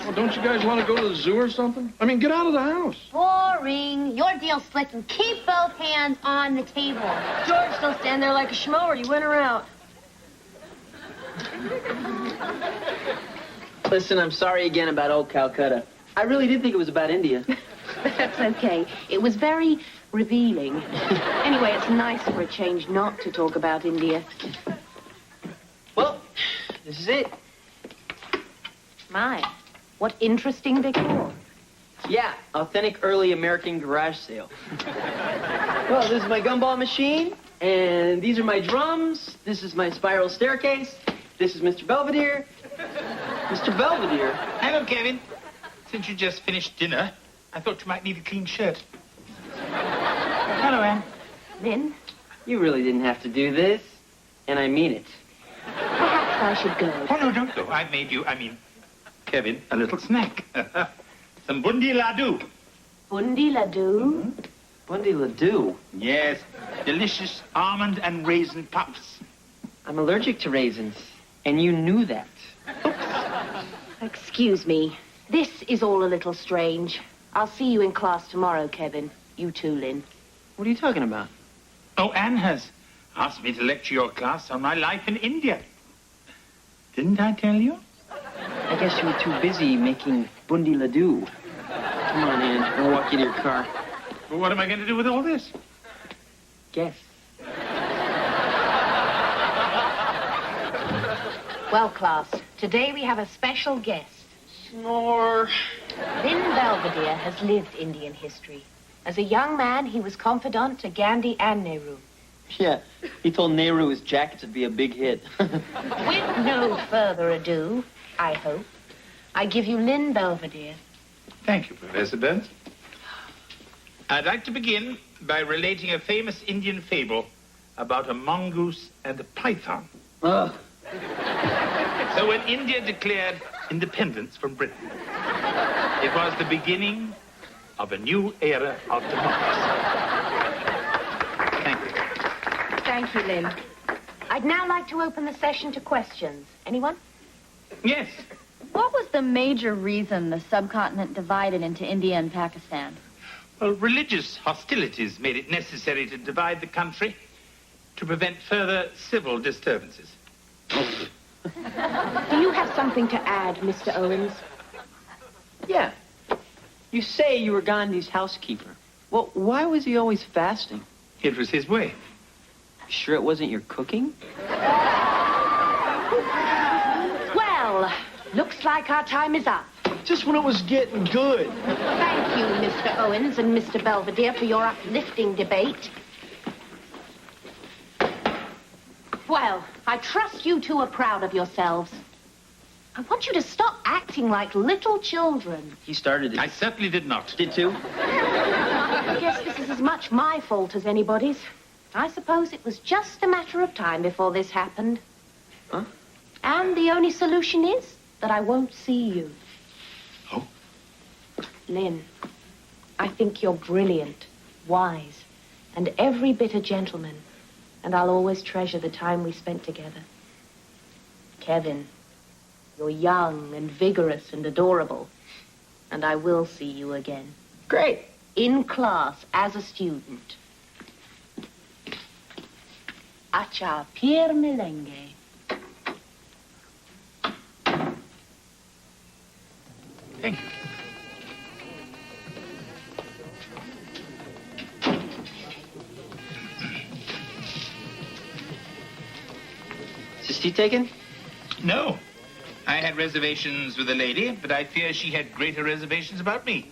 [SPEAKER 11] Well, don't you guys want to go to the zoo or something? I mean, get out of the house.
[SPEAKER 9] Boring. Your deal's slick and keep both hands on the table.
[SPEAKER 3] George, don't stand there like a schmo or you win her out.
[SPEAKER 2] Listen, I'm sorry again about old Calcutta. I really did think it was about India.
[SPEAKER 14] That's okay. It was very revealing. Anyway, it's nice for a change not to talk about India.
[SPEAKER 2] Well, this is it.
[SPEAKER 14] My, what interesting decor.
[SPEAKER 2] Yeah, authentic early American garage sale. Well, this is my gumball machine, and these are my drums. This is my spiral staircase. This is Mr. Belvedere. Mr. Belvedere?
[SPEAKER 6] Hello, Kevin. Since you just finished dinner, I thought you might need a clean shirt. Hello, Anne.
[SPEAKER 14] Lynn?
[SPEAKER 2] You really didn't have to do this, and I mean it.
[SPEAKER 14] Perhaps I should go.
[SPEAKER 6] Oh, no, don't go. I've made you, Kevin, a little snack. Some bundi laddu.
[SPEAKER 14] Bundi laddu?
[SPEAKER 2] Bundi laddu?
[SPEAKER 6] Yes, delicious almond and raisin puffs.
[SPEAKER 2] I'm allergic to raisins, and you knew that.
[SPEAKER 14] Excuse me. This is all a little strange. I'll see you in class tomorrow, Kevin. You too, Lynn.
[SPEAKER 2] What are you talking about?
[SPEAKER 6] Oh, Anne has asked me to lecture your class on my life in India. Didn't I tell you?
[SPEAKER 2] I guess you were too busy making bundi laddu. Come on, Anne. I'll walk you to your car.
[SPEAKER 6] Well, what am I going to do with all this?
[SPEAKER 2] Guess.
[SPEAKER 14] Well, class, today we have a special guest.
[SPEAKER 2] Snore.
[SPEAKER 14] Lynn Belvedere has lived Indian history. As a young man, he was confidant to Gandhi and Nehru.
[SPEAKER 2] Yeah, he told Nehru his jacket would be a big hit.
[SPEAKER 14] With no further ado, I hope, I give you Lynn Belvedere.
[SPEAKER 6] Thank you, Professor Burns. I'd like to begin by relating a famous Indian fable about a mongoose and a python.
[SPEAKER 2] Oh.
[SPEAKER 6] So when India declared independence from Britain, it was the beginning of a new era of democracy. Thank you.
[SPEAKER 14] Thank you, Lynn. I'd now like to open the session to questions. Anyone?
[SPEAKER 6] Yes.
[SPEAKER 13] What was the major reason the subcontinent divided into India and Pakistan?
[SPEAKER 6] Well, religious hostilities made it necessary to divide the country to prevent further civil disturbances.
[SPEAKER 14] Do you have something to add, Mr. Owens?
[SPEAKER 2] Yeah. You say you were Gandhi's housekeeper. Well, why was he always fasting?
[SPEAKER 6] It was his way.
[SPEAKER 2] Sure it wasn't your cooking?
[SPEAKER 14] Well, looks like our time is up.
[SPEAKER 12] Just when it was getting good.
[SPEAKER 14] Thank you, Mr. Owens and Mr. Belvedere, for your uplifting debate. Well, I trust you two are proud of yourselves. I want you to stop acting like little children.
[SPEAKER 2] He started it.
[SPEAKER 6] I certainly did not.
[SPEAKER 2] Did too?
[SPEAKER 14] I guess this is as much my fault as anybody's. I suppose it was just a matter of time before this happened.
[SPEAKER 2] Huh?
[SPEAKER 14] And the only solution is that I won't see you.
[SPEAKER 11] Oh?
[SPEAKER 14] Lynn, I think you're brilliant, wise, and every bit a gentleman. And I'll always treasure the time we spent together. Kevin, you're young and vigorous and adorable. And I will see you again.
[SPEAKER 2] Great.
[SPEAKER 14] In class as a student. Acha Pierre Melengue.
[SPEAKER 6] Thank you.
[SPEAKER 2] Is this tea taken?
[SPEAKER 6] No. I had reservations with a lady, but I fear she had greater reservations about me.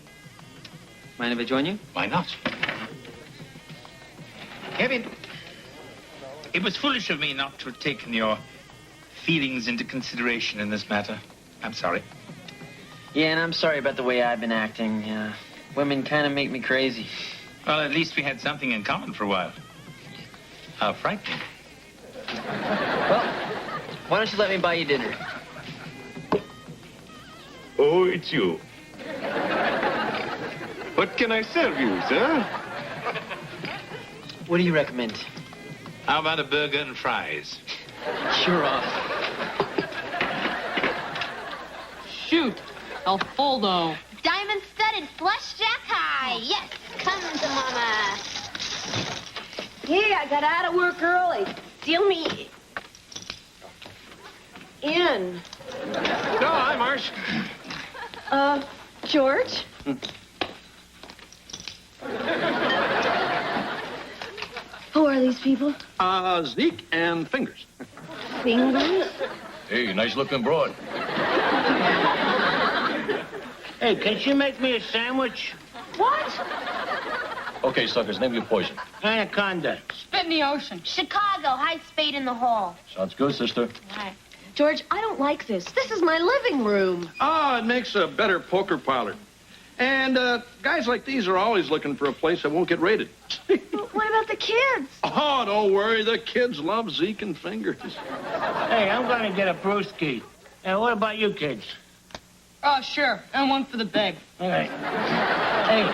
[SPEAKER 2] Mind if I join you?
[SPEAKER 6] Why not? Kevin, it was foolish of me not to have taken your feelings into consideration in this matter. I'm sorry.
[SPEAKER 2] Yeah, and I'm sorry about the way I've been acting. Women kind of make me crazy.
[SPEAKER 6] Well, at least we had something in common for a while. How frightening.
[SPEAKER 2] Well, why don't you let me buy you dinner?
[SPEAKER 15] Oh, it's you. What can I serve you, sir?
[SPEAKER 2] What do you recommend?
[SPEAKER 6] How about a burger and fries?
[SPEAKER 2] Sure off.
[SPEAKER 3] Shoot, Alfoldo.
[SPEAKER 9] Diamond-studded flush jack high. Yes, come to mama.
[SPEAKER 14] Hey, I got out of work early. Deal me in.
[SPEAKER 11] No, hi, Marsh.
[SPEAKER 14] George? Who are these people?
[SPEAKER 11] Zeke and Fingers.
[SPEAKER 14] Fingers?
[SPEAKER 15] Hey, nice looking broad.
[SPEAKER 8] Hey, can she make me a sandwich?
[SPEAKER 14] What?
[SPEAKER 15] Okay, suckers, name your poison.
[SPEAKER 8] Anaconda.
[SPEAKER 3] Spit in the ocean.
[SPEAKER 9] Chicago, high spade in the hall.
[SPEAKER 15] Sounds good, sister.
[SPEAKER 9] Right.
[SPEAKER 14] George, I don't like this. This is my living room.
[SPEAKER 11] Oh, it makes a better poker parlor. And guys like these are always looking for a place that won't get raided.
[SPEAKER 14] What about the kids?
[SPEAKER 11] Oh, don't worry. The kids love Zeke and Fingers.
[SPEAKER 8] Hey, I'm going to get a brewski. And what about you kids?
[SPEAKER 3] Oh, sure. And one for the babe.
[SPEAKER 8] All right. Hey,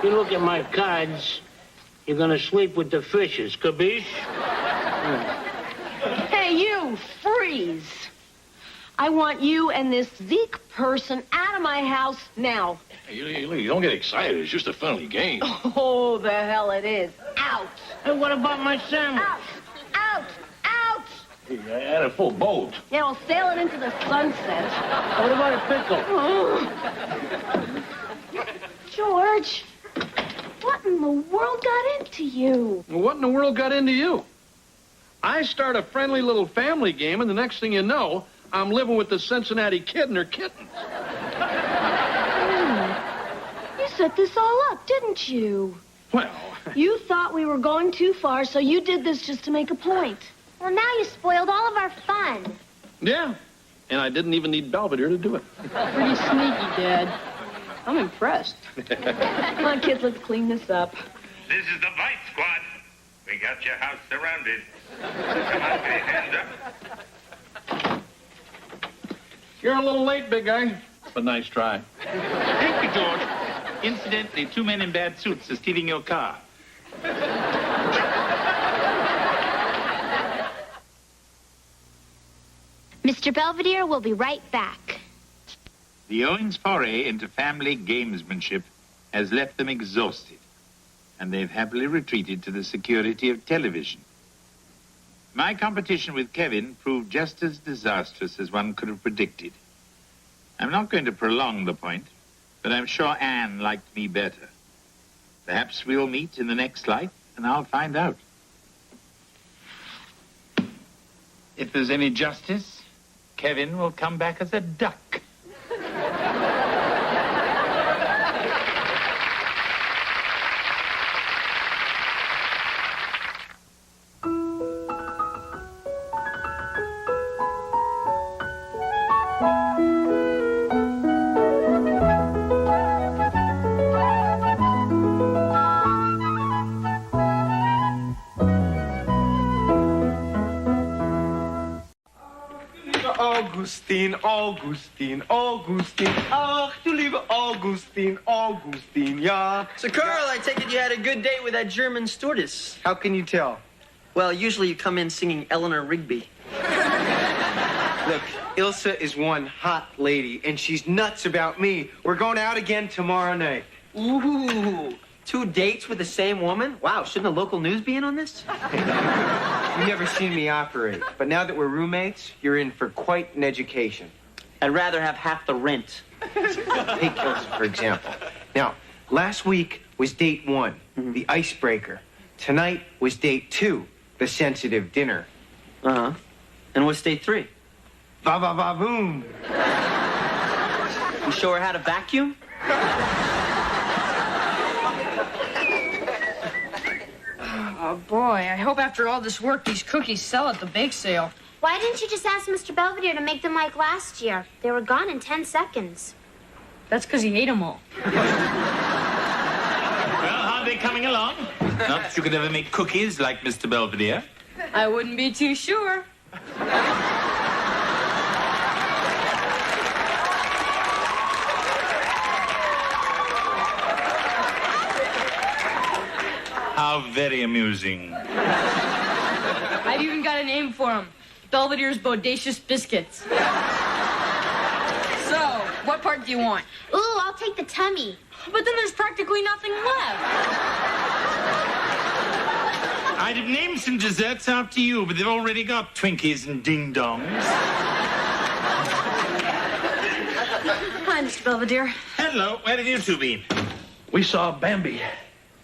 [SPEAKER 8] you look at my cards, you're going to sleep with the fishes. Capiche?
[SPEAKER 14] Hey, you, freeze. I want you and this Zeke person out of my house now.
[SPEAKER 15] Hey, you don't get excited. It's just a friendly game.
[SPEAKER 14] Oh, the hell it is. Out.
[SPEAKER 8] Hey, what about my sandwich?
[SPEAKER 14] Out. Out. Out.
[SPEAKER 15] Hey, I had a full boat.
[SPEAKER 14] Yeah, we'll sail it into the sunset.
[SPEAKER 8] What about a pickle?
[SPEAKER 14] George, what in the world got into you?
[SPEAKER 11] Well, what in the world got into you? I start a friendly little family game, and the next thing you know, I'm living with the Cincinnati kid and her kittens.
[SPEAKER 14] You set this all up, didn't you?
[SPEAKER 11] Well...
[SPEAKER 14] You thought we were going too far, so you did this just to make a point.
[SPEAKER 9] Well, now you spoiled all of our fun.
[SPEAKER 11] Yeah, and I didn't even need Belvedere to do it.
[SPEAKER 3] Pretty sneaky, Dad. I'm impressed.
[SPEAKER 14] Come on, kids, let's clean this up.
[SPEAKER 6] This is the Vice Squad. We got your house surrounded. Come on, put your hands up.
[SPEAKER 11] You're a little late, big guy. But nice try.
[SPEAKER 6] Thank you, George. Incidentally, 2 men in bad suits are stealing your car.
[SPEAKER 9] Mr. Belvedere will be right back.
[SPEAKER 6] The Owens foray into family gamesmanship has left them exhausted, and they've happily retreated to the security of television. My competition with Kevin proved just as disastrous as one could have predicted. I'm not going to prolong the point, but I'm sure Anne liked me better. Perhaps we'll meet in the next life, and I'll find out. If there's any justice, Kevin will come back as a duck.
[SPEAKER 16] Augustine. Ach, du liebe Augustine, ja.
[SPEAKER 2] So, Carl, I take it you had a good date with that German stewardess.
[SPEAKER 16] How can you tell?
[SPEAKER 2] Well, usually you come in singing Eleanor Rigby.
[SPEAKER 16] Look, Ilsa is one hot lady, and she's nuts about me. We're going out again tomorrow night.
[SPEAKER 2] Ooh, 2 dates with the same woman? Wow, shouldn't the local news be in on this?
[SPEAKER 16] You've never seen me operate, but now that we're roommates, you're in for quite an education.
[SPEAKER 2] I'd rather have half the rent.
[SPEAKER 16] Take Ilsa, for example. Now, last week was date 1, the icebreaker. Tonight was date 2, the sensitive dinner.
[SPEAKER 2] Uh-huh. And what's date 3?
[SPEAKER 16] Ba-ba-ba-boom.
[SPEAKER 2] You show her how to vacuum?
[SPEAKER 3] Oh, boy, I hope after all this work these cookies sell at the bake sale.
[SPEAKER 9] Why didn't you just ask Mr. Belvedere to make them like last year? They were gone in 10 seconds.
[SPEAKER 3] That's because he ate them all.
[SPEAKER 6] Well, how are they coming along? Not that you could ever make cookies like Mr. Belvedere.
[SPEAKER 3] I wouldn't be too sure.
[SPEAKER 6] How very amusing.
[SPEAKER 3] I've even got a name for them. Belvedere's Bodacious Biscuits. So, what part do you want?
[SPEAKER 9] Ooh, I'll take the tummy.
[SPEAKER 3] But then there's practically nothing left.
[SPEAKER 6] I'd have named some desserts after you, but they've already got Twinkies and ding-dongs.
[SPEAKER 10] Hi, Mr. Belvedere.
[SPEAKER 6] Hello, where have you two been?
[SPEAKER 11] We saw Bambi.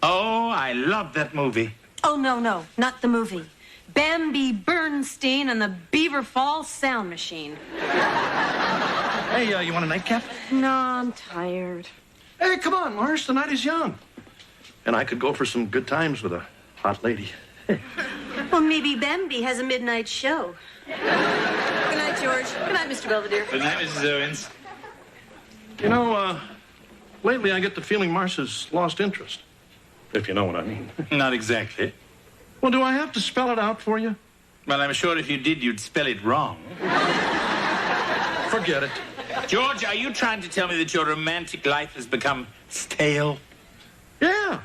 [SPEAKER 6] Oh, I love that movie.
[SPEAKER 10] Oh, no, not the movie. Bambi Bernstein and the Beaver Falls Sound Machine.
[SPEAKER 11] Hey, you want a nightcap?
[SPEAKER 10] No, I'm tired.
[SPEAKER 11] Hey, come on, Morris. The night is young. And I could go for some good times with a hot lady.
[SPEAKER 10] Well, maybe Bambi has a midnight show. Good night, George. Good night, Mr. Belvedere.
[SPEAKER 6] Good night, Mrs. Owens.
[SPEAKER 11] You know, lately I get the feeling Marcia's lost interest. If you know what I mean.
[SPEAKER 6] Not exactly.
[SPEAKER 11] Well, do I have to spell it out for you?
[SPEAKER 6] Well, I'm sure if you did, you'd spell it wrong.
[SPEAKER 11] Forget it.
[SPEAKER 6] George, are you trying to tell me that your romantic life has become stale?
[SPEAKER 11] Yeah.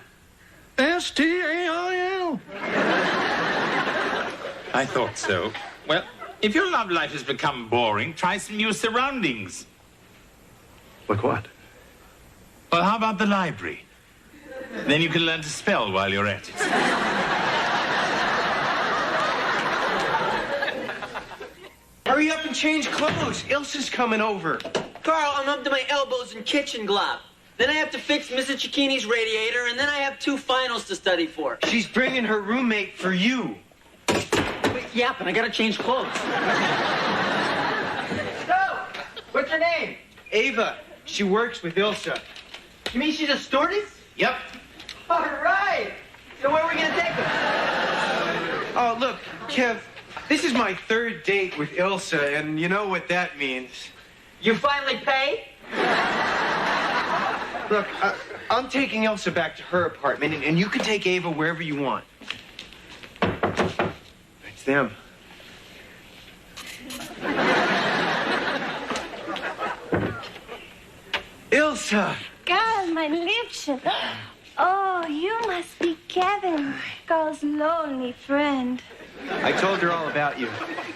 [SPEAKER 11] S-T-A-I-L.
[SPEAKER 6] I thought so. Well, if your love life has become boring, try some new surroundings.
[SPEAKER 11] Like what?
[SPEAKER 6] Well, how about the library? Then you can learn to spell while you're at it.
[SPEAKER 16] Hurry up and change clothes. Ilsa's coming over.
[SPEAKER 2] Carl, I'm up to my elbows in kitchen glove. Then I have to fix Mrs. Cicchini's radiator, and then I have 2 finals to study for.
[SPEAKER 16] She's bringing her roommate for you.
[SPEAKER 2] Wait, yeah, but I gotta change clothes. So, what's her name?
[SPEAKER 16] Ava. She works with Ilsa.
[SPEAKER 2] You mean she's a stewardess?
[SPEAKER 16] Yep.
[SPEAKER 2] All right. So where are we gonna take her?
[SPEAKER 16] Oh, look, Kev, this is my 3rd date with Ilsa, and you know what that means.
[SPEAKER 2] You finally pay?
[SPEAKER 16] Look, I'm taking Ilsa back to her apartment, and you can take Ava wherever you want. It's them. Ilsa!
[SPEAKER 4] Karl, mein Liebchen. Oh, you must be Kevin, Karl's lonely friend.
[SPEAKER 16] I told her all about you.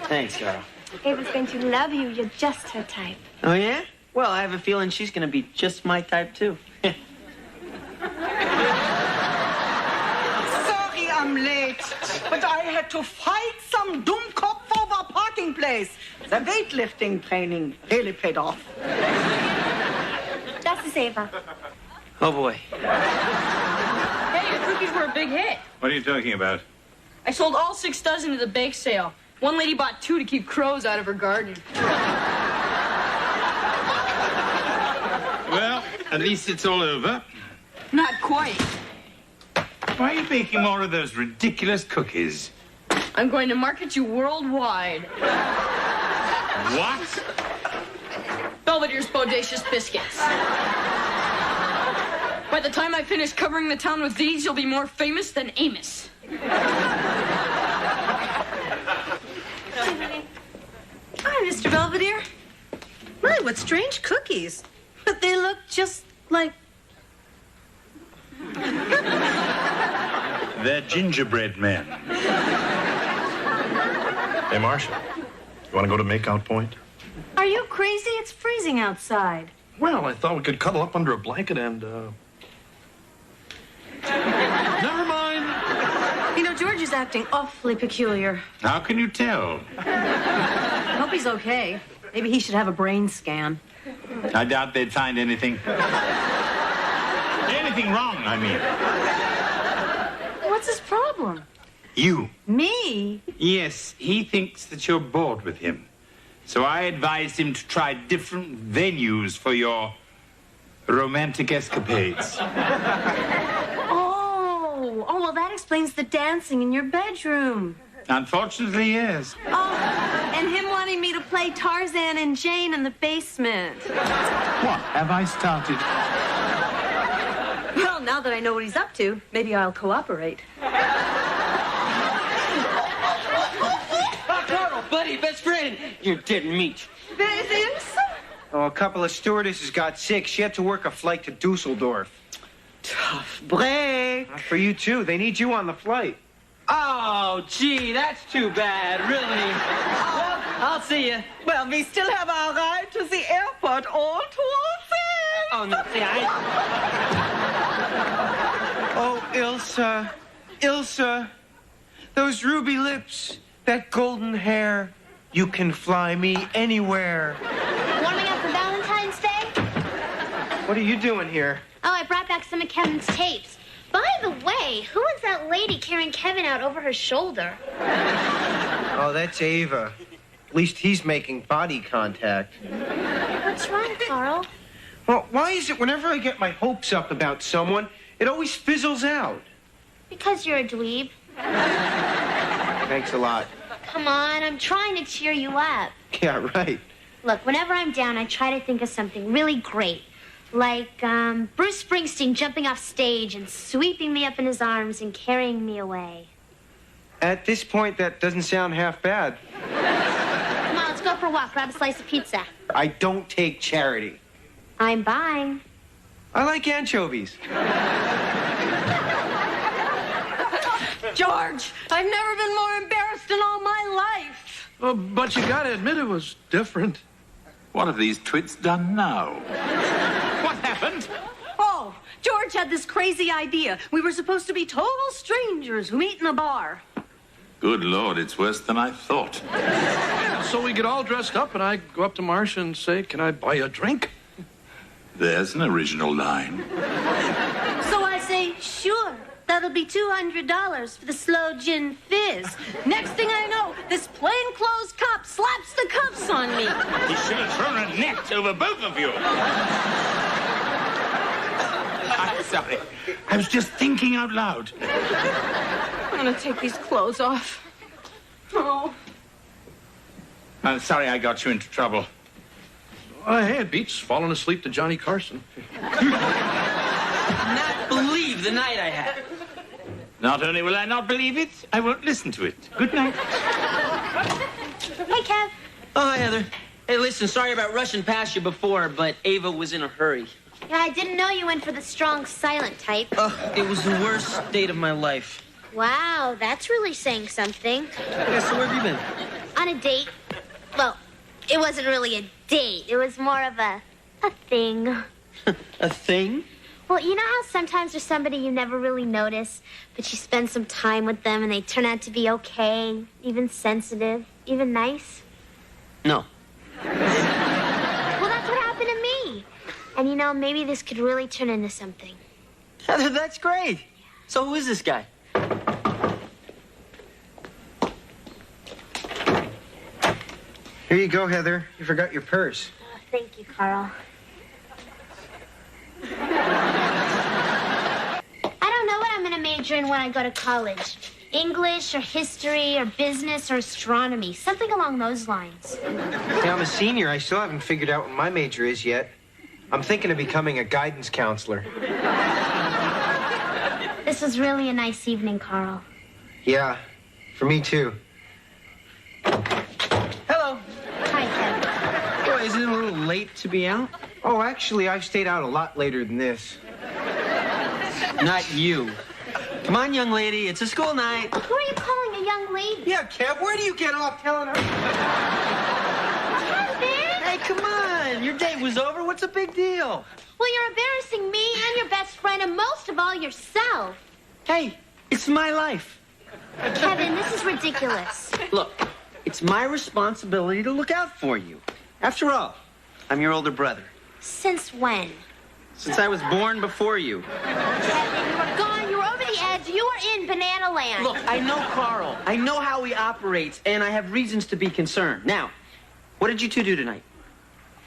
[SPEAKER 2] Thanks, Carl.
[SPEAKER 4] Ava's going to love you. You're just her type.
[SPEAKER 2] Oh, yeah? Well, I have a feeling she's gonna be just my type, too.
[SPEAKER 17] right. But I had to fight some Dummkopf over a parking place. The weightlifting training really paid off.
[SPEAKER 4] Das ist Eva.
[SPEAKER 18] Oh, boy.
[SPEAKER 3] Hey, your cookies were a big hit.
[SPEAKER 6] What are you talking about?
[SPEAKER 3] I sold all 6 dozen at the bake sale. One lady bought 2 to keep crows out of her garden.
[SPEAKER 6] Well, at least it's all over.
[SPEAKER 3] Not quite.
[SPEAKER 6] Why are you baking more of those ridiculous cookies?
[SPEAKER 3] I'm going to market you worldwide.
[SPEAKER 6] What?
[SPEAKER 3] Belvedere's Bodacious Biscuits. By the time I finish covering the town with these, you'll be more famous than Amos.
[SPEAKER 19] Hi, Mr. Belvedere. My, what strange cookies. But they look just like...
[SPEAKER 6] They're gingerbread men.
[SPEAKER 15] Hey, Marcia, you want to go to Makeout Point?
[SPEAKER 19] Are you crazy? It's freezing outside.
[SPEAKER 11] Well, I thought we could cuddle up under a blanket and, Never mind.
[SPEAKER 19] You know, George is acting awfully peculiar.
[SPEAKER 6] How can you tell?
[SPEAKER 19] I hope he's okay. Maybe he should have a brain scan.
[SPEAKER 6] I doubt they'd find anything. Anything wrong, I mean.
[SPEAKER 19] What's his problem?
[SPEAKER 6] You.
[SPEAKER 19] Me?
[SPEAKER 6] Yes, he thinks that you're bored with him. So I advised him to try different venues for your romantic escapades.
[SPEAKER 19] Oh, well, that explains the dancing in your bedroom.
[SPEAKER 6] Unfortunately, yes.
[SPEAKER 19] Oh, and him wanting me to play Tarzan and Jane in the basement.
[SPEAKER 6] What have I started?
[SPEAKER 19] Well, now that I know what he's up to, maybe I'll cooperate.
[SPEAKER 18] Carl, buddy, best friend. You didn't meet.
[SPEAKER 19] Wer ist?
[SPEAKER 16] Oh, a couple of stewardesses got sick. She had to work a flight to Dusseldorf.
[SPEAKER 18] Tough break.
[SPEAKER 16] For you, too. They need you on the flight.
[SPEAKER 18] Oh, gee, that's too bad, really. Well, I'll see you.
[SPEAKER 17] Well, we still have our ride to the airport all to ourselves.
[SPEAKER 18] Oh, no, see,
[SPEAKER 16] Oh, Ilsa, those ruby lips, that golden hair. You can fly me anywhere.
[SPEAKER 9] Warming up for Valentine's Day?
[SPEAKER 16] What are you doing here?
[SPEAKER 9] Oh, I brought back some of Kevin's tapes. By the way, who is that lady carrying Kevin out over her shoulder?
[SPEAKER 16] Oh, that's Ava. At least he's making body contact.
[SPEAKER 9] What's wrong, Carl?
[SPEAKER 16] Well, why is it whenever I get my hopes up about someone, it always fizzles out?
[SPEAKER 9] Because you're a dweeb.
[SPEAKER 16] Thanks a lot.
[SPEAKER 9] Come on, I'm trying to cheer you up.
[SPEAKER 16] Yeah, right.
[SPEAKER 9] Look, whenever I'm down, I try to think of something really great. Like, Bruce Springsteen jumping off stage and sweeping me up in his arms and carrying me away.
[SPEAKER 16] At this point, that doesn't sound half bad.
[SPEAKER 9] Come on, let's go for a walk. Grab a slice of pizza.
[SPEAKER 16] I don't take charity.
[SPEAKER 9] I'm buying.
[SPEAKER 16] I like anchovies.
[SPEAKER 19] George, I've never been more embarrassed in all my life.
[SPEAKER 11] Oh, but you gotta admit it was different.
[SPEAKER 6] What have these twits done now? What happened?
[SPEAKER 19] Oh, George had this crazy idea. We were supposed to be total strangers who meet in a bar.
[SPEAKER 6] Good Lord, it's worse than I thought.
[SPEAKER 11] So we get all dressed up, and I go up to Marcia and say, "Can I buy you a drink?"
[SPEAKER 6] There's an original line.
[SPEAKER 19] So I say, sure. That'll be $200 for the slow gin fizz. Next thing I know, this plainclothes cop slaps the cuffs on me.
[SPEAKER 6] He should have thrown a net over both of you. I'm sorry. I was just thinking out loud.
[SPEAKER 19] I'm gonna take these clothes off. Oh.
[SPEAKER 6] I'm sorry I got you into trouble.
[SPEAKER 11] Hey, it beats falling asleep to Johnny Carson.
[SPEAKER 18] Not believe the night I had.
[SPEAKER 6] Not only will I not believe it, I won't listen to it. Good night.
[SPEAKER 9] Hey, Kev.
[SPEAKER 18] Oh, hi, Heather. Hey, listen, sorry about rushing past you before, but Ava was in a hurry.
[SPEAKER 9] Yeah, I didn't know you went for the strong, silent type.
[SPEAKER 18] It was the worst date of my life.
[SPEAKER 9] Wow, that's really saying something.
[SPEAKER 18] Yeah, so where have you been?
[SPEAKER 9] On a date. Well, it wasn't really a date. It was more of a thing.
[SPEAKER 18] A thing?
[SPEAKER 9] Well, you know how sometimes there's somebody you never really notice, but you spend some time with them and they turn out to be okay, even sensitive, even nice?
[SPEAKER 18] No.
[SPEAKER 9] Well, that's what happened to me. And you know, maybe this could really turn into something.
[SPEAKER 18] Heather, that's great. So who is this guy?
[SPEAKER 16] Here you go, Heather. You forgot your purse.
[SPEAKER 9] Oh, thank you, Carl. I don't know what I'm going to major in when I go to college. English or history or business or astronomy. Something along those lines.
[SPEAKER 16] Yeah, I'm a senior. I still haven't figured out what my major is yet. I'm thinking of becoming a guidance counselor.
[SPEAKER 9] This was really a nice evening, Carl.
[SPEAKER 16] Yeah, for me too.
[SPEAKER 18] Hello.
[SPEAKER 9] Hi, Kevin.
[SPEAKER 18] Boy, is it a little late to be out?
[SPEAKER 16] Oh, actually, I've stayed out a lot later than this.
[SPEAKER 18] Not you. Come on, young lady. It's a school night.
[SPEAKER 9] Who are you calling a young lady?
[SPEAKER 16] Yeah, Kev, where do you get off telling her?
[SPEAKER 9] Kevin!
[SPEAKER 18] Hey, come on. Your date was over. What's a big deal?
[SPEAKER 9] Well, you're embarrassing me and your best friend and most of all yourself.
[SPEAKER 18] Hey, it's my life.
[SPEAKER 9] Kevin, this is ridiculous.
[SPEAKER 18] Look, it's my responsibility to look out for you. After all, I'm your older brother.
[SPEAKER 9] Since when?
[SPEAKER 18] Since I was born before you.
[SPEAKER 9] Kevin, you were gone. You were over the edge. You were in Banana Land.
[SPEAKER 18] Look, I know Carl. I know how he operates, and I have reasons to be concerned. Now, what did you two do tonight?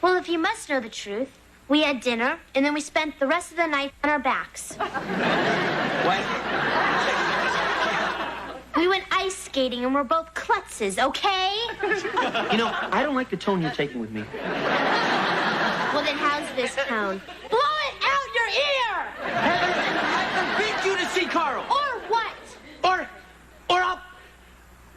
[SPEAKER 9] Well, if you must know the truth, we had dinner, and then we spent the rest of the night on our backs.
[SPEAKER 18] What?
[SPEAKER 9] We went ice skating, and we're both klutzes, okay?
[SPEAKER 18] You know, I don't like the tone you're taking with me.
[SPEAKER 9] Well, then how's this tone? Blow it out your ear!
[SPEAKER 18] Heather, I forbid you to see Carl.
[SPEAKER 9] Or what?
[SPEAKER 18] Or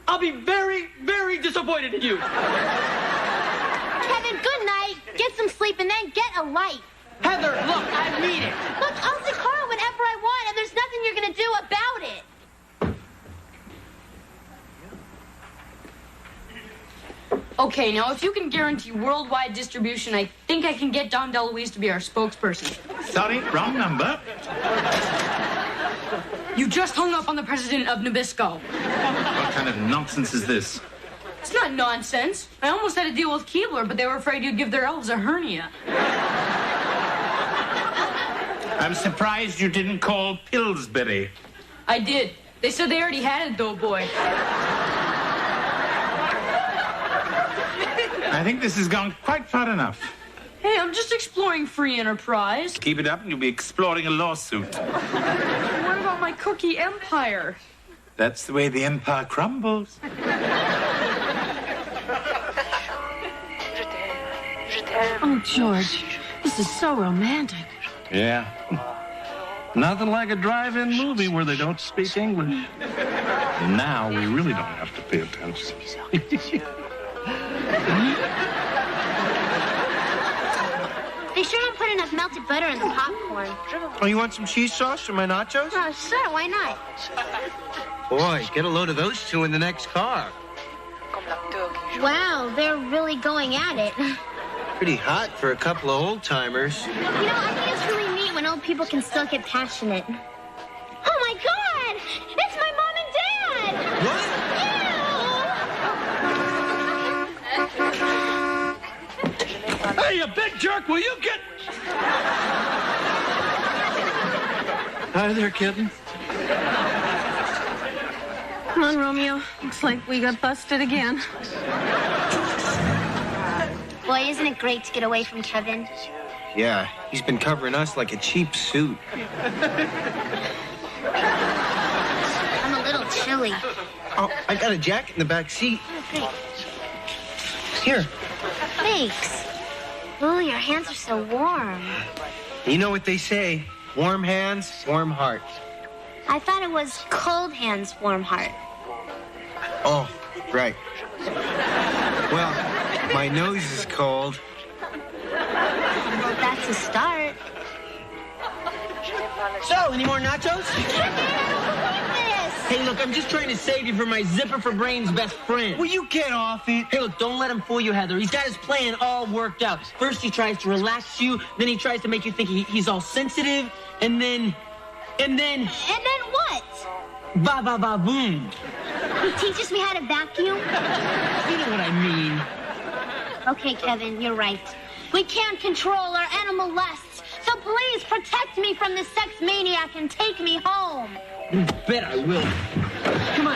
[SPEAKER 18] I'll be very, very disappointed in you.
[SPEAKER 9] Kevin, good night. Get some sleep and then get a life.
[SPEAKER 18] Heather, look, I mean it.
[SPEAKER 9] Look, I'll see Carl whenever I want, and there's nothing you're going to do about it.
[SPEAKER 3] Okay, now if you can guarantee worldwide distribution, I think I can get Don DeLuise to be our spokesperson.
[SPEAKER 6] Sorry, wrong number.
[SPEAKER 3] You just hung up on the president of Nabisco.
[SPEAKER 6] What kind of nonsense is this?
[SPEAKER 3] It's not nonsense. I almost had to deal with Keebler, but they were afraid you'd give their elves a hernia.
[SPEAKER 6] I'm surprised you didn't call Pillsbury.
[SPEAKER 3] I did. They said they already had it, though, boy.
[SPEAKER 6] I think this has gone quite far enough.
[SPEAKER 3] Hey, I'm just exploring free enterprise.
[SPEAKER 6] Keep it up and you'll be exploring a lawsuit.
[SPEAKER 3] What about my cookie empire?
[SPEAKER 6] That's the way the empire crumbles.
[SPEAKER 10] Oh, George, this is so romantic.
[SPEAKER 15] Yeah. Nothing like a drive-in movie where they don't speak English. Now we really don't have to pay attention.
[SPEAKER 9] They sure don't put enough melted butter in the popcorn.
[SPEAKER 16] Oh, you want some cheese sauce for my nachos?
[SPEAKER 9] Oh, sure, why not?
[SPEAKER 16] Boy, get a load of those two in the next car.
[SPEAKER 9] Wow, they're really going at it.
[SPEAKER 16] Pretty hot for a couple of old-timers.
[SPEAKER 9] You know, I think it's really neat when old people can still get passionate. Oh, my God! It's my mom and dad!
[SPEAKER 11] What? Hey, you big jerk, will you get...
[SPEAKER 12] Hi there, kitten.
[SPEAKER 10] Come on, Romeo. Looks like we got busted again.
[SPEAKER 9] Boy, isn't it great to get away from Kevin?
[SPEAKER 16] Yeah, he's been covering us like a cheap suit.
[SPEAKER 9] I'm a little chilly.
[SPEAKER 16] Oh, I got a jacket in the back seat.
[SPEAKER 9] Oh, great.
[SPEAKER 16] Here.
[SPEAKER 9] Thanks. Ooh, your hands are so warm.
[SPEAKER 16] You know what they say, warm hands, warm heart.
[SPEAKER 9] I thought it was cold hands, warm heart.
[SPEAKER 16] Oh, right. Well, my nose is cold.
[SPEAKER 9] Well, that's a start.
[SPEAKER 18] So, any more nachos?
[SPEAKER 9] I can't believe this!
[SPEAKER 2] Hey, look, I'm just trying to save you from my zipper for brains best friend.
[SPEAKER 16] Will you get off it?
[SPEAKER 2] Hey, look, don't let him fool you, Heather. He's got his plan all worked out. First, he tries to relax you. Then he tries to make you think he's all sensitive. And then...
[SPEAKER 9] And then what?
[SPEAKER 2] Ba ba ba boom.
[SPEAKER 9] He teaches me how to vacuum?
[SPEAKER 2] You know what I mean.
[SPEAKER 9] Okay, Kevin, you're right. We can't control our animal lusts, so please protect me from this sex maniac and take me home.
[SPEAKER 2] You bet I will. Come on.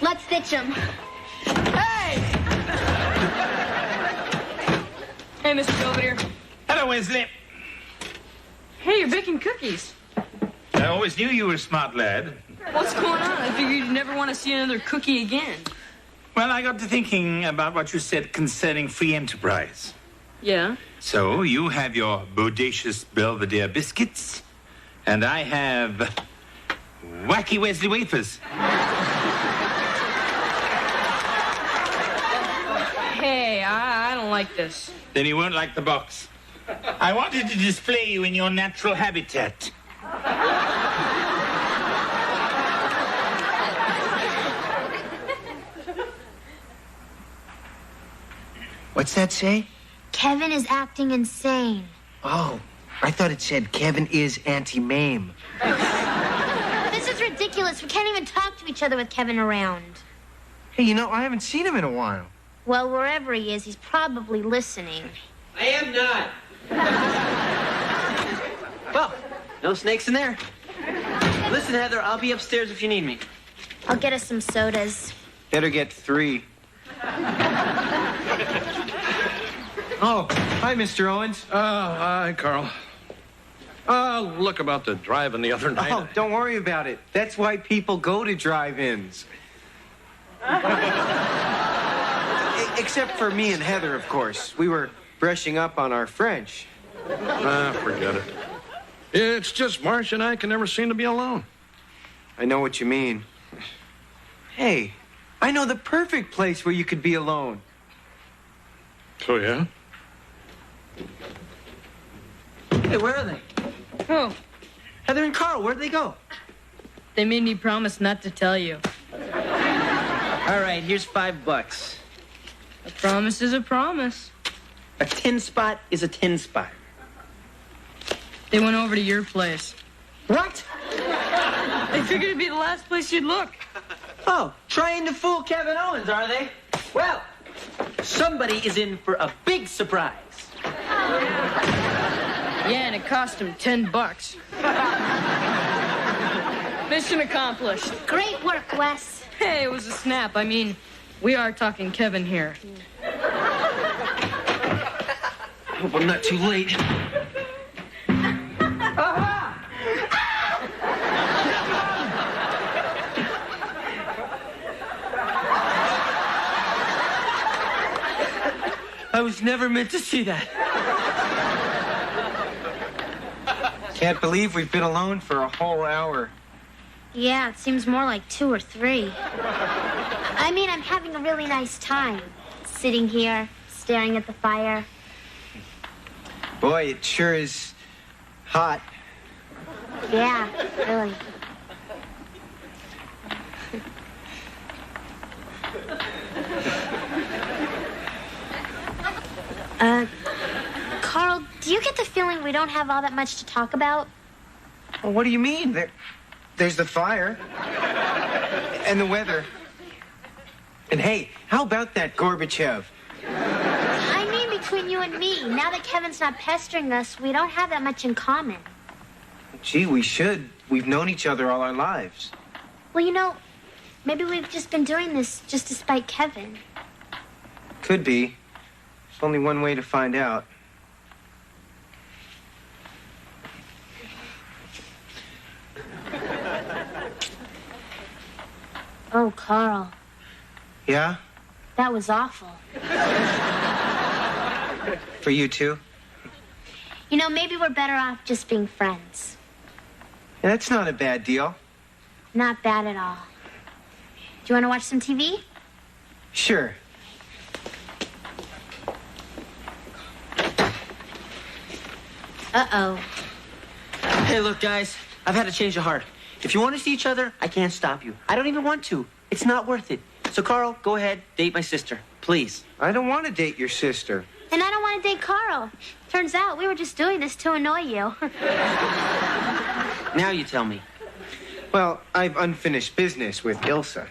[SPEAKER 9] Let's ditch him.
[SPEAKER 2] Hey!
[SPEAKER 3] Hey, Mr. Belvedere.
[SPEAKER 6] Hello, Wesley.
[SPEAKER 3] Hey, you're baking cookies.
[SPEAKER 6] I always knew you were a smart lad.
[SPEAKER 3] What's going on? I figured you'd never want to see another cookie again.
[SPEAKER 6] Well, I got to thinking about what you said concerning free enterprise.
[SPEAKER 3] Yeah?
[SPEAKER 6] So, you have your bodacious Belvedere biscuits, and I have wacky Wesley wafers.
[SPEAKER 3] Hey, I don't like this.
[SPEAKER 6] Then you won't like the box. I wanted to display you in your natural habitat.
[SPEAKER 16] What's that say?
[SPEAKER 9] Kevin is acting insane.
[SPEAKER 16] Oh, I thought it said Kevin is anti-mame.
[SPEAKER 9] This is ridiculous. We can't even talk to each other with Kevin around.
[SPEAKER 16] Hey, you know, I haven't seen him in a while.
[SPEAKER 9] Well, wherever he is, he's probably listening.
[SPEAKER 18] I am not. Well, no snakes in there. Listen, Heather, I'll be upstairs if you need me.
[SPEAKER 9] I'll get us some sodas.
[SPEAKER 16] Better get 3. Oh, hi, Mr. Owens.
[SPEAKER 11] Hi, Carl. Look about the drive-in the other night.
[SPEAKER 16] Oh, don't worry about it. That's why people go to drive-ins. Except for me and Heather, of course. We were brushing up on our French.
[SPEAKER 11] Forget it. It's just Marcia and I can never seem to be alone.
[SPEAKER 16] I know what you mean. Hey, I know the perfect place where you could be alone.
[SPEAKER 11] Oh, yeah?
[SPEAKER 18] Hey, where are they?
[SPEAKER 3] Oh,
[SPEAKER 18] Heather and Carl, where'd they go?
[SPEAKER 3] they made me promise not to tell you.
[SPEAKER 18] All right, here's $5.
[SPEAKER 3] A promise is a promise.
[SPEAKER 18] A 10 spot is a 10 spot.
[SPEAKER 3] They went over to your place.
[SPEAKER 18] What?
[SPEAKER 3] They figured it'd be the last place you'd look.
[SPEAKER 18] Oh, trying to fool Kevin Owens, are they? Well, somebody is in for a big surprise.
[SPEAKER 3] Yeah, and it cost him $10. Mission accomplished.
[SPEAKER 9] Great work, Wes.
[SPEAKER 3] Hey, it was a snap. I mean, we are talking Kevin here.
[SPEAKER 18] Hope I'm not too late. I was never meant to see that.
[SPEAKER 16] Can't believe we've been alone for a whole hour.
[SPEAKER 9] Yeah, it seems more like 2 or 3. I mean, I'm having a really nice time. Sitting here, staring at the fire.
[SPEAKER 16] Boy, it sure is hot.
[SPEAKER 9] Yeah, really. Carl, do you get the feeling we don't have all that much to talk about?
[SPEAKER 16] Well, what do you mean? There's the fire. And the weather. And hey, how about that Gorbachev?
[SPEAKER 9] I mean, between you and me, now that Kevin's not pestering us, we don't have that much in common.
[SPEAKER 16] Gee, we should. We've known each other all our lives.
[SPEAKER 9] Well, you know, maybe we've just been doing this just to spite Kevin.
[SPEAKER 16] Could be. There's only one way to find out.
[SPEAKER 9] Oh, Carl,
[SPEAKER 16] Yeah?
[SPEAKER 9] that was awful.
[SPEAKER 16] For you too?
[SPEAKER 9] You know, maybe we're better off just being friends.
[SPEAKER 16] Yeah, that's not a bad deal.
[SPEAKER 9] Not bad at all. Do you want to watch some TV?
[SPEAKER 16] Sure.
[SPEAKER 9] Uh-oh.
[SPEAKER 18] Hey, look, guys, I've had a change of heart. If you want to see each other, I can't stop you. I don't even want to. It's not worth it. So, Carl, go ahead, date my sister, please.
[SPEAKER 16] I don't want to date your sister.
[SPEAKER 9] And I don't want to date Carl. Turns out we were just doing this to annoy you.
[SPEAKER 18] Now you tell me.
[SPEAKER 16] Well, I've unfinished business with Ilsa.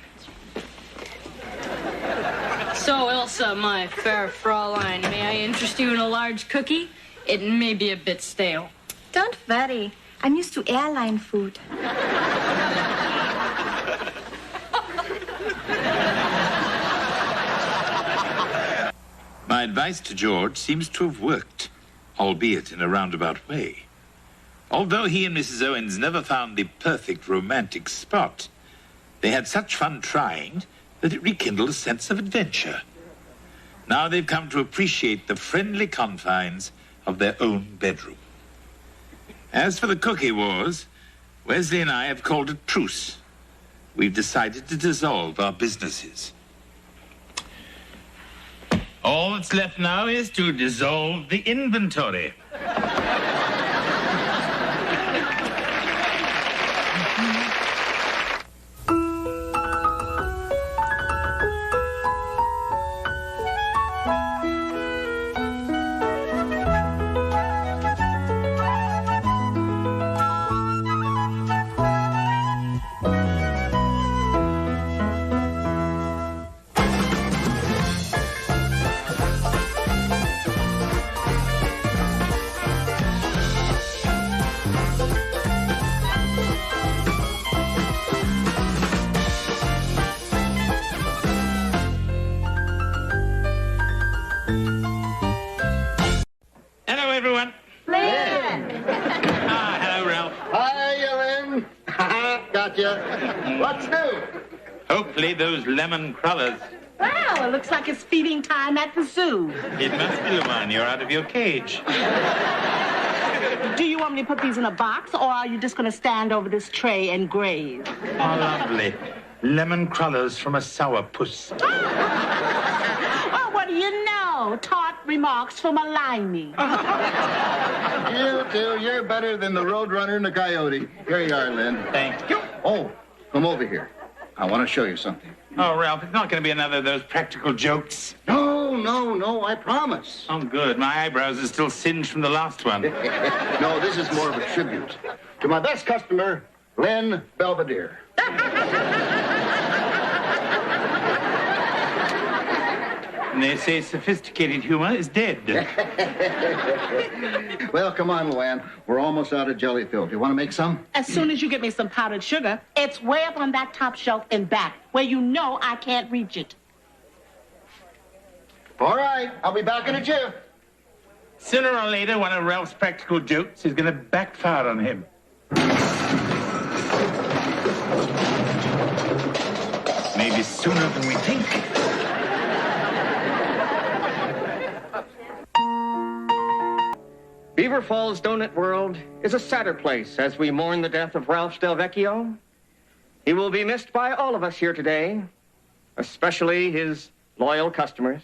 [SPEAKER 3] So, Elsa, my fair Fraulein, may I interest you in a large cookie? It may be a bit stale.
[SPEAKER 20] Don't worry. I'm used to airline food.
[SPEAKER 6] My advice to George seems to have worked, albeit in a roundabout way. Although he and Mrs. Owens never found the perfect romantic spot, they had such fun trying that it rekindled a sense of adventure. Now they've come to appreciate the friendly confines of their own bedroom. As for the cookie wars, Wesley and I have called a truce. We've decided to dissolve our businesses. All that's left now is to dissolve the inventory. Hello, everyone.
[SPEAKER 19] Lynn!
[SPEAKER 6] Hello, Ralph.
[SPEAKER 1] Hi, Lynn. Gotcha. What's new?
[SPEAKER 6] Hopefully those lemon crullers.
[SPEAKER 17] Well, it looks like it's feeding time at the zoo.
[SPEAKER 6] It must be, Luan. You're out of your cage.
[SPEAKER 17] Do you want me to put these in a box, or are you just going to stand over this tray and graze?
[SPEAKER 6] Oh, lovely. Lemon crullers from a sourpuss.
[SPEAKER 17] Oh, what do you know? Tart remarks from a limey.
[SPEAKER 1] You two, you're better than the Roadrunner and the Coyote. Here you are, Lynn.
[SPEAKER 6] Thank you.
[SPEAKER 1] Oh, come over here. I want to show you something.
[SPEAKER 6] Oh, Ralph, it's not going to be another of those practical jokes.
[SPEAKER 1] No, I promise.
[SPEAKER 6] Oh, good. My eyebrows are still singed from the last one.
[SPEAKER 1] No, this is more of a tribute to my best customer, Lynn Belvedere.
[SPEAKER 6] And they say sophisticated humor is dead.
[SPEAKER 1] Well, come on, Luann. We're almost out of jelly filled. You want to make some?
[SPEAKER 17] As soon as you get me some powdered sugar, it's way up on that top shelf in back, where you know I can't reach it.
[SPEAKER 1] All right, I'll be back in a jiff.
[SPEAKER 6] Sooner or later, one of Ralph's practical jokes is going to backfire on him. Maybe sooner than we think.
[SPEAKER 21] Beaver Falls Donut World is a sadder place as we mourn the death of Ralph Delvecchio. He will be missed by all of us here today, especially his loyal customers.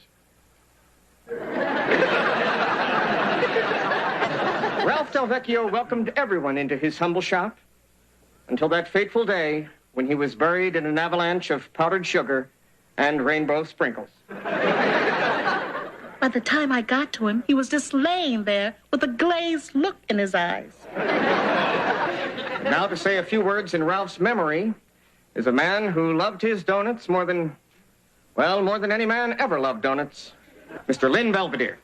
[SPEAKER 21] Ralph Delvecchio welcomed everyone into his humble shop until that fateful day when he was buried in an avalanche of powdered sugar and rainbow sprinkles.
[SPEAKER 17] By the time I got to him, he was just laying there with a glazed look in his eyes.
[SPEAKER 21] Now to say a few words in Ralph's memory is a man who loved his donuts more than any man ever loved donuts, Mr. Lynn Belvedere.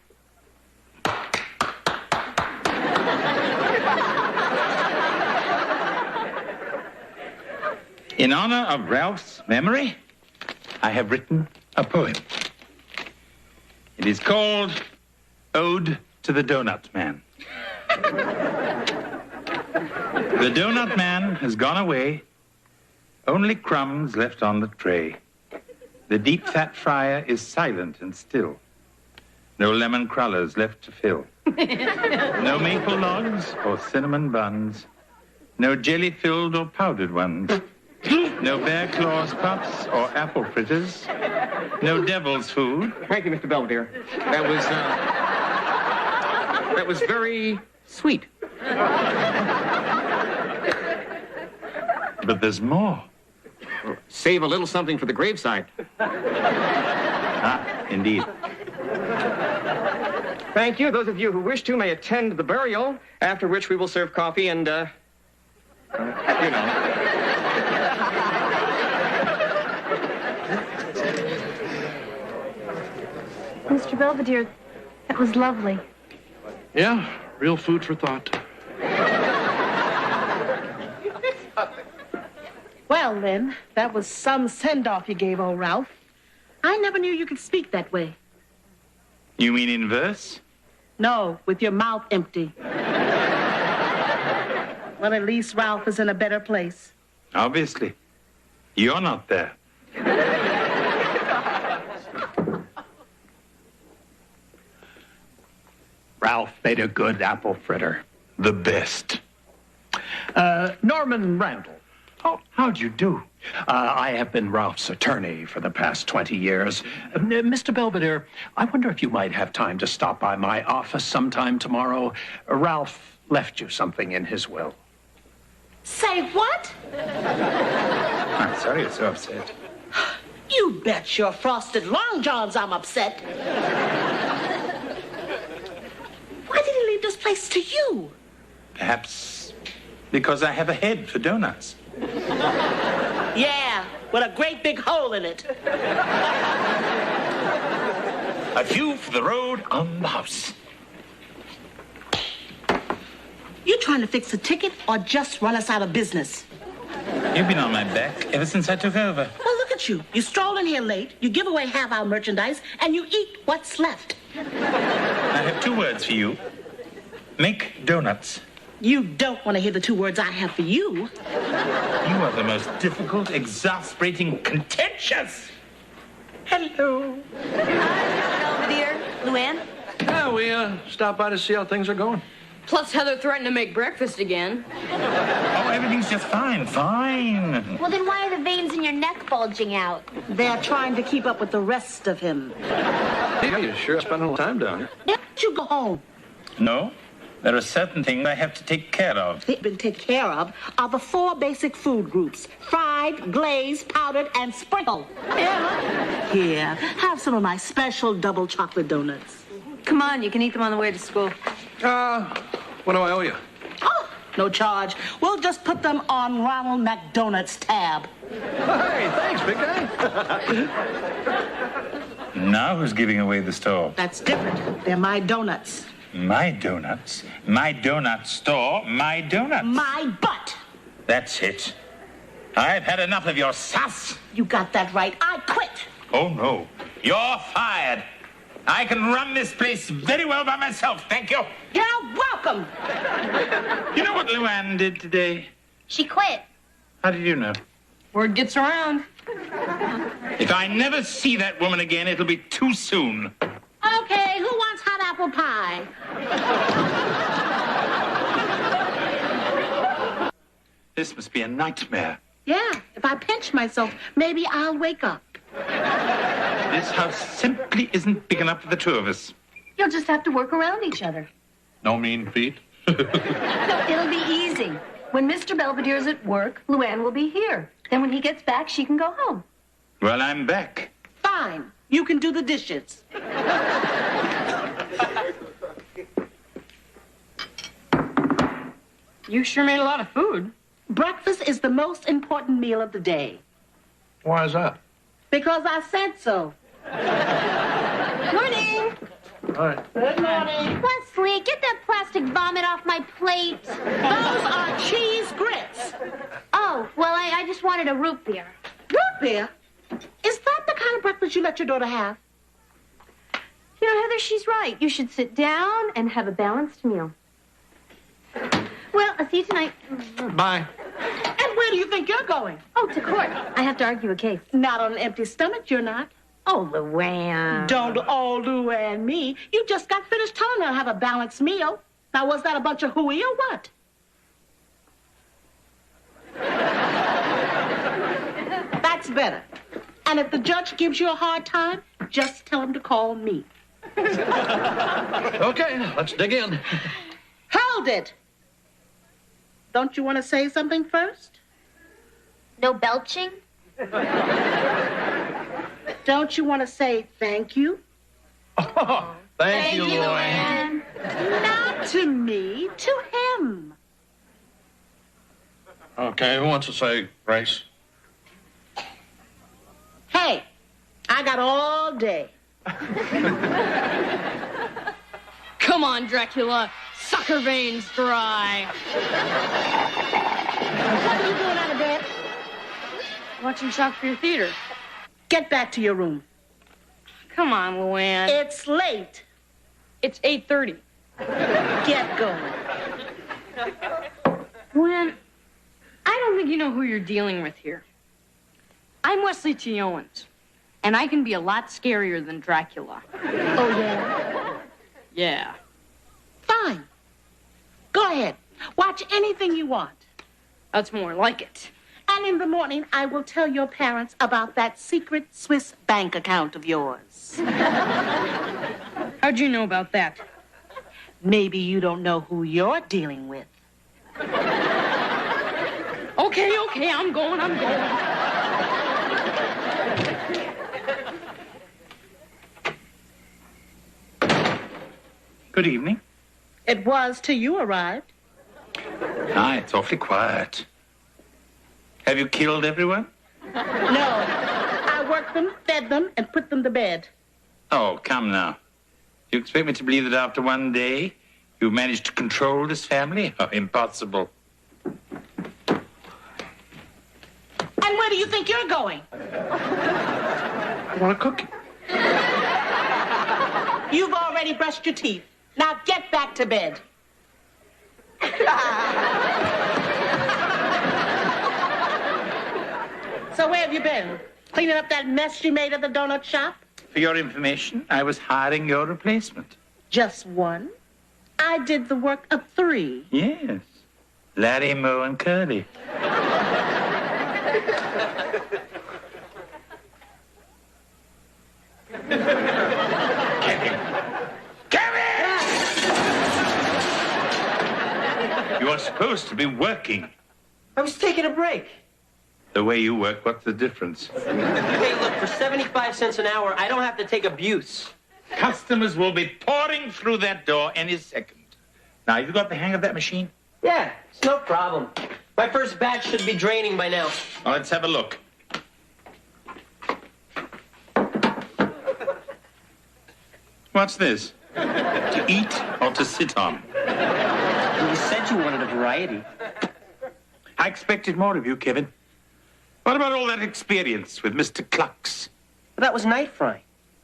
[SPEAKER 6] In honor of Ralph's memory, I have written a poem. It is called Ode to the Donut Man. The donut man has gone away, only crumbs left on the tray. The deep fat fryer is silent and still. No lemon crullers left to fill. No maple logs or cinnamon buns. No jelly-filled or powdered ones. No bear claws puffs or apple fritters. No devil's food.
[SPEAKER 21] Thank you, Mr. Belvedere. That was very sweet.
[SPEAKER 6] But there's more.
[SPEAKER 21] Save a little something for the graveside.
[SPEAKER 6] Indeed.
[SPEAKER 21] Thank you. Those of you who wish to may attend the burial, after which we will serve coffee and, you know.
[SPEAKER 10] Mr. Belvedere, that was lovely.
[SPEAKER 11] Yeah, real food for thought.
[SPEAKER 7] Well, Lynn, that was some send-off you gave old Ralph. I never knew you could speak that way.
[SPEAKER 6] You mean in verse?
[SPEAKER 7] No, with your mouth empty. Well, at least Ralph is in a better place.
[SPEAKER 6] Obviously. You're not there.
[SPEAKER 22] Ralph made a good apple fritter.
[SPEAKER 6] The best.
[SPEAKER 22] Norman Randall. Oh, how'd you do? I have been Ralph's attorney for the past 20 years. Mr. Belvedere, I wonder if you might have time to stop by my office sometime tomorrow. Ralph left you something in his will.
[SPEAKER 7] Say what?
[SPEAKER 6] I'm sorry you're so upset.
[SPEAKER 7] You bet your frosted long johns I'm upset. Why did he leave this place to you?
[SPEAKER 6] Perhaps because I have a head for donuts.
[SPEAKER 7] Yeah, with a great big hole in it.
[SPEAKER 6] A view for the road on the house.
[SPEAKER 7] You trying to fix a ticket or just run us out of business?
[SPEAKER 6] You've been on my back ever since I took over.
[SPEAKER 7] Well, look at you. You stroll in here late, you give away half our merchandise, and you eat what's left.
[SPEAKER 6] I have 2 words for you. Make donuts.
[SPEAKER 7] You don't want to hear the 2 words I have for you.
[SPEAKER 6] You are the most difficult, exasperating, contentious.
[SPEAKER 7] Hello.
[SPEAKER 10] Belvedere, Luann?
[SPEAKER 11] Yeah, we stopped by to see how things are going.
[SPEAKER 3] Plus, Heather threatened to make breakfast again.
[SPEAKER 6] Oh, everything's just fine. Fine.
[SPEAKER 9] Well, then why are the veins in your neck bulging out?
[SPEAKER 7] They're trying to keep up with the rest of him.
[SPEAKER 11] Yeah, you sure spent a little time down here.
[SPEAKER 7] Why don't you go home?
[SPEAKER 6] No. There are certain things I have to take care of.
[SPEAKER 7] They've been taken care of are the 4 basic food groups: fried, glazed, powdered, and sprinkled. Yeah. Here, have some of my special double chocolate donuts.
[SPEAKER 10] Come on, you can eat them on the way to school.
[SPEAKER 11] What do I owe you?
[SPEAKER 7] Oh, no charge. We'll just put them on Ronald McDonald's tab.
[SPEAKER 11] Hey, thanks, big guy.
[SPEAKER 6] Now who's giving away the store?
[SPEAKER 7] That's different. They're my donuts.
[SPEAKER 6] My donuts. My donut store. My donuts.
[SPEAKER 7] My butt.
[SPEAKER 6] That's it. I've had enough of your sass.
[SPEAKER 7] You got that right. I quit.
[SPEAKER 6] Oh, no. You're fired. I can run this place very well by myself, thank you.
[SPEAKER 7] You're welcome.
[SPEAKER 6] You know what Luann did today?
[SPEAKER 9] She quit.
[SPEAKER 6] How did you know?
[SPEAKER 3] Word gets around.
[SPEAKER 6] If I never see that woman again, it'll be too soon.
[SPEAKER 7] Okay, who wants hot apple pie?
[SPEAKER 6] This must be a nightmare.
[SPEAKER 7] Yeah, if I pinch myself, maybe I'll wake up.
[SPEAKER 6] This house simply isn't big enough for the 2 of us.
[SPEAKER 10] You'll just have to work around each other.
[SPEAKER 11] No mean feat.
[SPEAKER 10] No, it'll be easy. When Mr. Belvedere's at work, Luann will be here. Then when he gets back, she can go home.
[SPEAKER 6] Well, I'm back.
[SPEAKER 7] Fine. You can do the dishes.
[SPEAKER 3] You sure made a lot of food.
[SPEAKER 7] Breakfast is the most important meal of the day.
[SPEAKER 11] Why is that?
[SPEAKER 7] Because I said so.
[SPEAKER 10] Morning.
[SPEAKER 11] All right.
[SPEAKER 7] Good morning.
[SPEAKER 9] Wesley, get that plastic vomit off my plate.
[SPEAKER 7] Those are cheese grits.
[SPEAKER 9] Oh, well, I just wanted a root beer.
[SPEAKER 7] Root beer? Is that the kind of breakfast you let your daughter have?
[SPEAKER 10] You know, Heather, she's right. You should sit down and have a balanced meal. Well, I'll see you tonight.
[SPEAKER 11] Bye.
[SPEAKER 7] And where do you think you're going?
[SPEAKER 10] Oh, to court. I have to argue a case.
[SPEAKER 7] Not on an empty stomach, you're not.
[SPEAKER 10] Oh, Luann.
[SPEAKER 7] Don't all Luann me. You just got finished telling her to have a balanced meal. Now, was that a bunch of hooey or what? That's better. And if the judge gives you a hard time, just tell him to call me.
[SPEAKER 11] Okay, let's dig in.
[SPEAKER 7] Hold it! don't you want to say something first?
[SPEAKER 9] No belching?
[SPEAKER 7] Don't you want to say thank you?
[SPEAKER 15] Oh, thank you,
[SPEAKER 9] Luann.
[SPEAKER 7] Not to me, to him.
[SPEAKER 15] Okay, who wants to say grace?
[SPEAKER 7] Hey, I got all day.
[SPEAKER 3] Come on, Dracula. Suck her veins dry.
[SPEAKER 7] What are you doing out of bed?
[SPEAKER 3] Watching Shakespeare Theater.
[SPEAKER 7] Get back to your room.
[SPEAKER 3] Come on, Luann.
[SPEAKER 7] It's late.
[SPEAKER 3] It's 8:30.
[SPEAKER 7] Get going.
[SPEAKER 3] Luann, I don't think you know who you're dealing with here. I'm Wesley T. Owens, and I can be a lot scarier than Dracula.
[SPEAKER 7] Oh, yeah?
[SPEAKER 3] Yeah.
[SPEAKER 7] Fine. Go ahead. Watch anything you want.
[SPEAKER 3] That's more like it.
[SPEAKER 7] And in the morning, I will tell your parents about that secret Swiss bank account of yours.
[SPEAKER 3] How'd you know about that?
[SPEAKER 7] Maybe you don't know who you're dealing with.
[SPEAKER 3] Okay, I'm going.
[SPEAKER 6] Good evening.
[SPEAKER 7] It was till you arrived.
[SPEAKER 6] Ah, it's awfully quiet. Have you killed everyone?
[SPEAKER 7] No. I worked them, fed them, and put them to bed.
[SPEAKER 6] Oh, come now. You expect me to believe that after one day you've managed to control this family? Oh, impossible.
[SPEAKER 7] And where do you think you're going?
[SPEAKER 15] I want a cookie.
[SPEAKER 7] You've already brushed your teeth. Now get back to bed. So where have you been? Cleaning up that mess you made at the donut shop?
[SPEAKER 6] For your information, I was hiring your replacement.
[SPEAKER 7] Just one? I did the work of 3.
[SPEAKER 6] Yes. Larry, Moe, and Curly. You are supposed to be working.
[SPEAKER 18] I was taking a break.
[SPEAKER 6] The way you work, what's the difference?
[SPEAKER 18] Hey, look, for 75 cents an hour, I don't have to take abuse.
[SPEAKER 6] Customers will be pouring through that door any second. Now, you got the hang of that machine?
[SPEAKER 18] Yeah, it's no problem. My first batch should be draining by now.
[SPEAKER 6] Well, let's have a look. What's this? To eat or to sit on?
[SPEAKER 18] You said you wanted a variety.
[SPEAKER 6] I expected more of you, Kevin. What about all that experience with Mr. Clucks?
[SPEAKER 18] But that was night frying.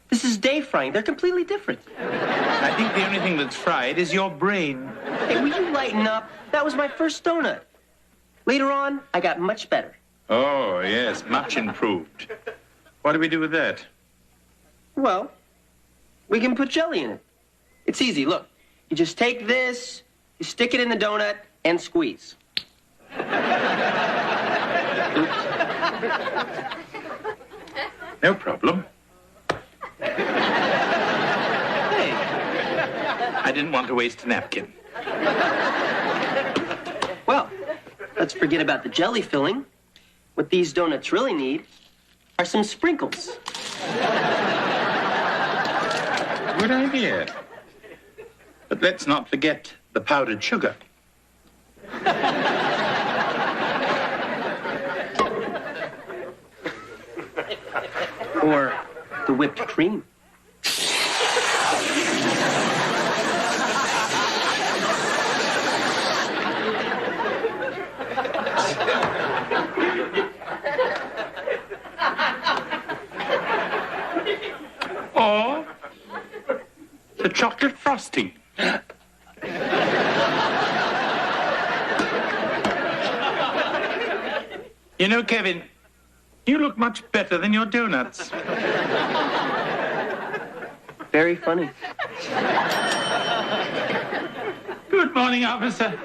[SPEAKER 18] This is day frying. They're completely different.
[SPEAKER 6] I think the only thing that's fried is your brain.
[SPEAKER 18] Hey, will you lighten up? That was my first donut. Later on, I got much better.
[SPEAKER 6] Oh, yes, much improved. What do we do with that?
[SPEAKER 18] Well, we can put jelly in it. It's easy. Look, you just take this, you stick it in the donut, and squeeze.
[SPEAKER 6] No problem.
[SPEAKER 18] Hey.
[SPEAKER 6] I didn't want to waste a napkin.
[SPEAKER 18] Well, let's forget about the jelly filling. What these donuts really need are some sprinkles.
[SPEAKER 6] Good idea. But let's not forget the powdered sugar.
[SPEAKER 18] Or the whipped cream.
[SPEAKER 6] Or the chocolate frosting. You know, Kevin, you look much better than your donuts.
[SPEAKER 18] Very funny.
[SPEAKER 6] Good morning, officer.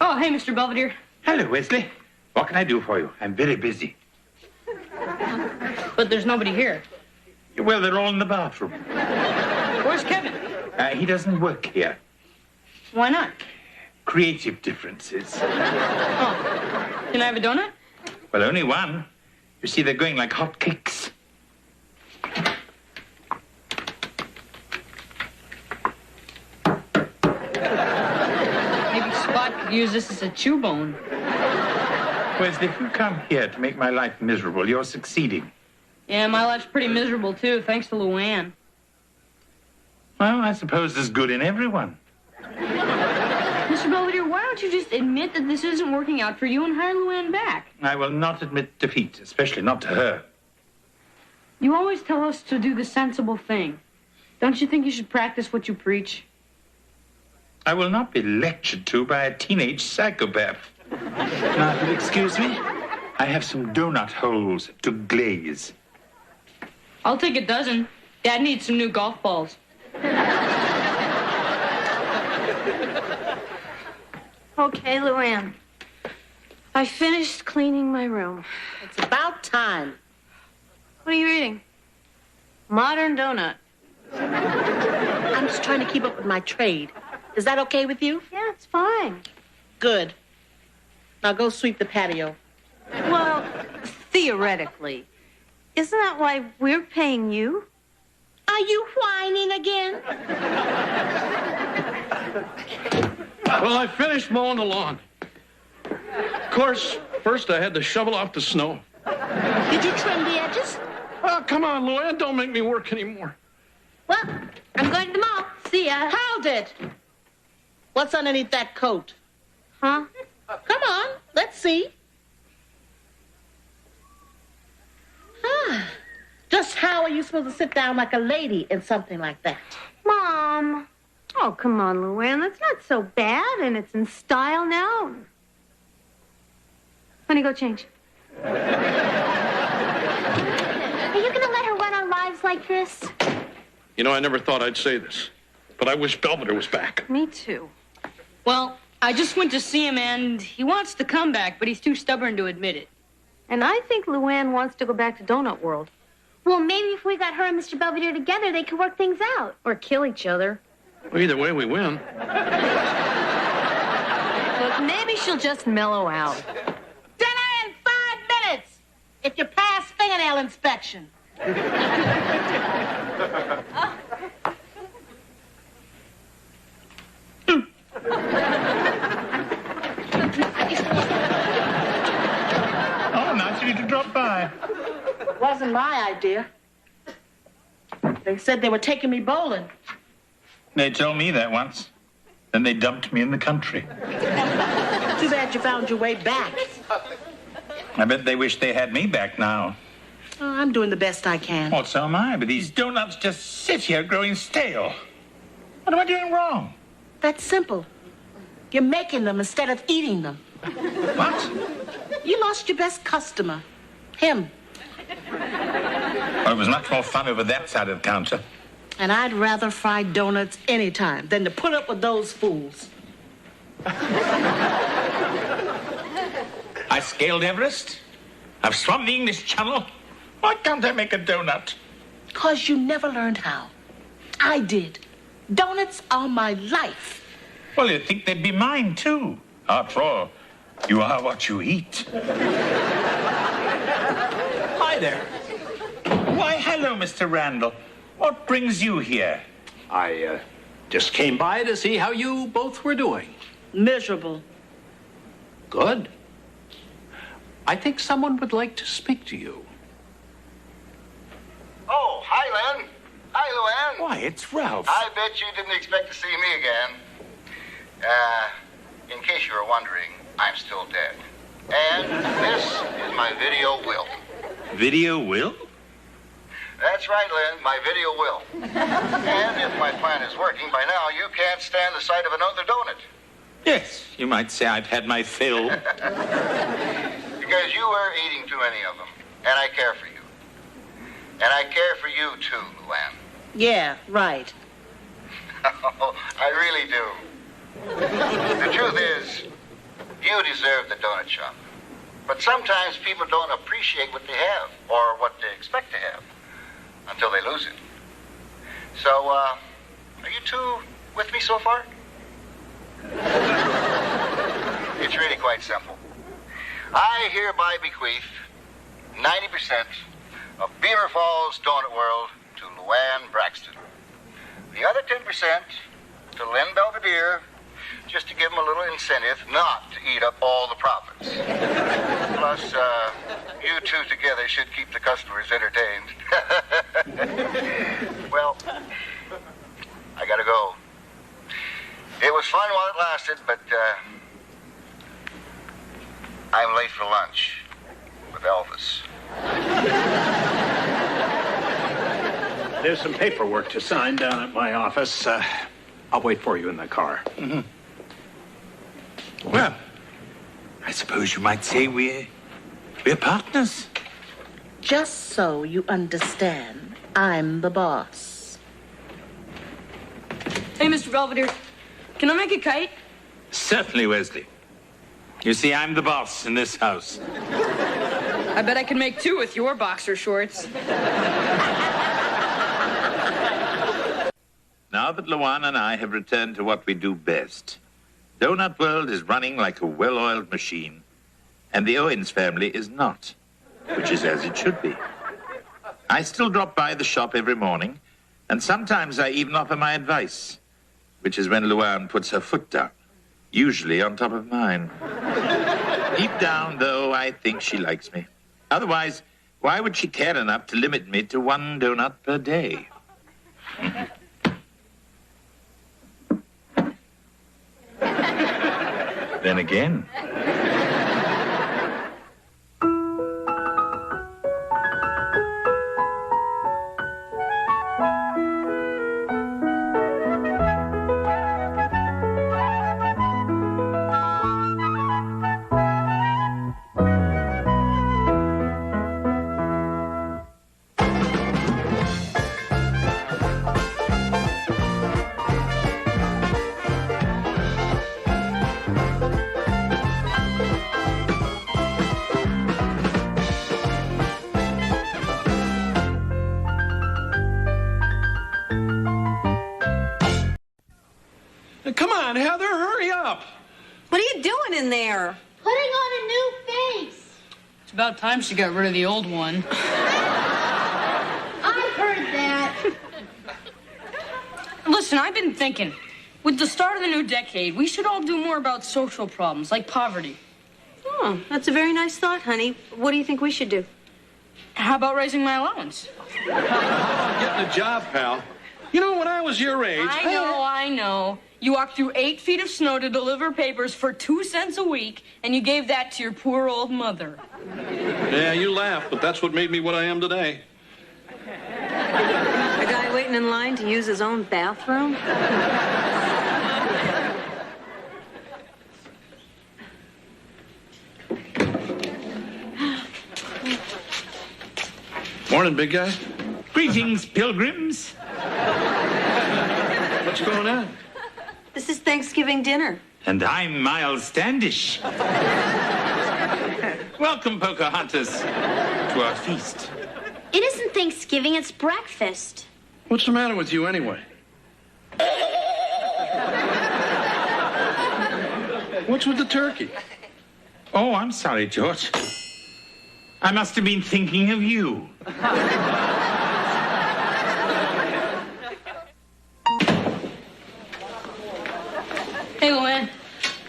[SPEAKER 3] Oh, hey, Mr. Belvedere.
[SPEAKER 6] Hello, Wesley. What can I do for you? I'm very busy.
[SPEAKER 3] But there's nobody here.
[SPEAKER 6] Well, they're all in the bathroom.
[SPEAKER 3] Where's Kevin?
[SPEAKER 6] He doesn't work here.
[SPEAKER 3] Why not?
[SPEAKER 6] Creative differences.
[SPEAKER 3] Oh. Can I have a donut?
[SPEAKER 6] Well, only one. You see, they're going like hot cakes.
[SPEAKER 3] Maybe Spot could use this as a chew bone.
[SPEAKER 6] Wesley, if you come here to make my life miserable, you're succeeding.
[SPEAKER 3] Yeah, my life's pretty miserable, too, thanks to Luann.
[SPEAKER 6] Well, I suppose there's good in everyone.
[SPEAKER 3] Mr. Belvedere, why don't you just admit that this isn't working out for you and hire Luann back?
[SPEAKER 6] I will not admit defeat, especially not to her.
[SPEAKER 3] You always tell us to do the sensible thing. Don't you think you should practice what you preach?
[SPEAKER 6] I will not be lectured to by a teenage psychopath. Now, if you'll excuse me, I have some donut holes to glaze.
[SPEAKER 3] I'll take a dozen. Dad needs some new golf balls.
[SPEAKER 10] Okay, Luann. I finished cleaning my room.
[SPEAKER 7] It's about time.
[SPEAKER 10] What are you reading? Modern Donut.
[SPEAKER 7] I'm just trying to keep up with my trade. Is that okay with you?
[SPEAKER 10] Yeah, it's fine.
[SPEAKER 7] Good. Now go sweep the patio.
[SPEAKER 10] Well, theoretically. Isn't that why we're paying you?
[SPEAKER 7] Are you whining again?
[SPEAKER 11] Well, I finished mowing the lawn. Of course, first I had to shovel off the snow.
[SPEAKER 7] Did you trim the edges?
[SPEAKER 11] Oh, come on, Luann, don't make me work anymore.
[SPEAKER 7] Well, I'm going to the mall. See ya. Hold it. What's underneath that coat?
[SPEAKER 10] Huh?
[SPEAKER 7] Come on, let's see. Just how are you supposed to sit down like a lady in something like that?
[SPEAKER 10] Mom. Oh, come on, Luann. That's not so bad, and it's in style now. Honey, go change.
[SPEAKER 9] Are you going to let her run our lives like this?
[SPEAKER 11] You know, I never thought I'd say this, but I wish Belvedere was back.
[SPEAKER 10] Me too.
[SPEAKER 3] Well, I just went to see him, and he wants to come back, but he's too stubborn to admit it.
[SPEAKER 10] And I think Luann wants to go back to Donut World.
[SPEAKER 9] Well, maybe if we got her and Mr. Belvedere together, they could work things out.
[SPEAKER 10] Or kill each other.
[SPEAKER 11] Well, either way, we win.
[SPEAKER 10] Look, maybe she'll just mellow out.
[SPEAKER 7] Dinner in 5 minutes, if you pass fingernail inspection.
[SPEAKER 6] Oh, nice of you to drop by.
[SPEAKER 7] Wasn't my idea. They said they were taking me bowling.
[SPEAKER 6] They told me that once. Then they dumped me in the country.
[SPEAKER 7] Too bad you found your way back.
[SPEAKER 6] I bet they wish they had me back now.
[SPEAKER 7] Oh, I'm doing the best I can.
[SPEAKER 6] Well, so am I, but these donuts just sit here growing stale. What am I doing wrong?
[SPEAKER 7] That's simple. You're making them instead of eating them.
[SPEAKER 6] What?
[SPEAKER 7] You lost your best customer. Him.
[SPEAKER 6] Well, it was much more fun over that side of the counter.
[SPEAKER 7] And I'd rather fry donuts anytime than to put up with those fools.
[SPEAKER 6] I scaled Everest. I've swum the English Channel. Why can't I make a donut?
[SPEAKER 7] 'Cause you never learned how. I did. Donuts are my life.
[SPEAKER 6] Well, you'd think they'd be mine, too. After all, you are what you eat. Hi there. Why, hello, Mr. Randall. What brings you here?
[SPEAKER 5] I just came by to see how you both were doing.
[SPEAKER 7] Miserable.
[SPEAKER 5] Good. I think someone would like to speak to you.
[SPEAKER 13] Oh, hi, Len. Hi, Luann.
[SPEAKER 5] Why, it's Ralph.
[SPEAKER 13] I bet you didn't expect to see me again. In case you were wondering, I'm still dead. And this is my video will.
[SPEAKER 6] Video will?
[SPEAKER 13] That's right, Len, my video will. And if my plan is working by now, you can't stand the sight of another donut.
[SPEAKER 6] Yes, you might say I've had my fill.
[SPEAKER 13] Because you were eating too many of them. And I care for you. And I care for you, too, Luann.
[SPEAKER 7] Yeah, right.
[SPEAKER 13] I really do. The truth is, You deserve the donut shop. But sometimes people don't appreciate what they have or what they expect to have until they lose it. So, are you two with me so far? It's really quite simple. I hereby bequeath 90% of Beaver Falls Donut World to Luann Braxton. The other 10% to Lynn Belvedere, just to give him a little incentive not to eat up all the profits. Plus, you two together should keep the customers entertained. Well, I gotta go. It was fun while it lasted, but I'm late for lunch with Elvis.
[SPEAKER 22] There's some paperwork to sign down at my office. I'll wait for you in the car.
[SPEAKER 6] Mm-hmm. Well, I suppose you might say we're partners.
[SPEAKER 7] Just so you understand, I'm the boss.
[SPEAKER 3] Hey, Mr. Belvedere, can I make a kite?
[SPEAKER 6] Certainly, Wesley. You see, I'm the boss in this house.
[SPEAKER 3] I bet I can make two with your boxer shorts.
[SPEAKER 6] Now that Luann and I have returned to what we do best, Donut World is running like a well-oiled machine, and the Owens family is not, which is as it should be. I still drop by the shop every morning, and sometimes I even offer my advice, which is when Luann puts her foot down, usually on top of mine. Deep down, though, I think she likes me. Otherwise, why would she care enough to limit me to one donut per day? Then again.
[SPEAKER 11] Come on, Heather, hurry up.
[SPEAKER 10] What are you doing in there?
[SPEAKER 9] Putting on a new face.
[SPEAKER 3] It's about time she got rid of the old one.
[SPEAKER 9] I've heard that.
[SPEAKER 3] Listen, I've been thinking, with the start of the new decade, we should all do more about social problems, like poverty.
[SPEAKER 10] Oh, that's a very nice thought, honey. What do you think we should do?
[SPEAKER 3] How about raising my allowance?
[SPEAKER 11] Getting a job, pal. You know, when I was your age...
[SPEAKER 3] I know. You walked through 8 feet of snow to deliver papers for 2 cents a week, and you gave that to your poor old mother.
[SPEAKER 11] Yeah, you laugh, but that's what made me what I am today.
[SPEAKER 10] A guy waiting in line to use his own bathroom?
[SPEAKER 11] Morning, big guy.
[SPEAKER 6] Greetings, pilgrims.
[SPEAKER 11] What's going on?
[SPEAKER 10] This is Thanksgiving dinner.
[SPEAKER 6] And I'm Miles Standish. Welcome, Pocahontas, to our feast.
[SPEAKER 9] It isn't Thanksgiving, it's breakfast.
[SPEAKER 11] What's the matter with you anyway? What's with the turkey?
[SPEAKER 6] Oh, I'm sorry, George. I must have been thinking of you.
[SPEAKER 3] Hey, Luann.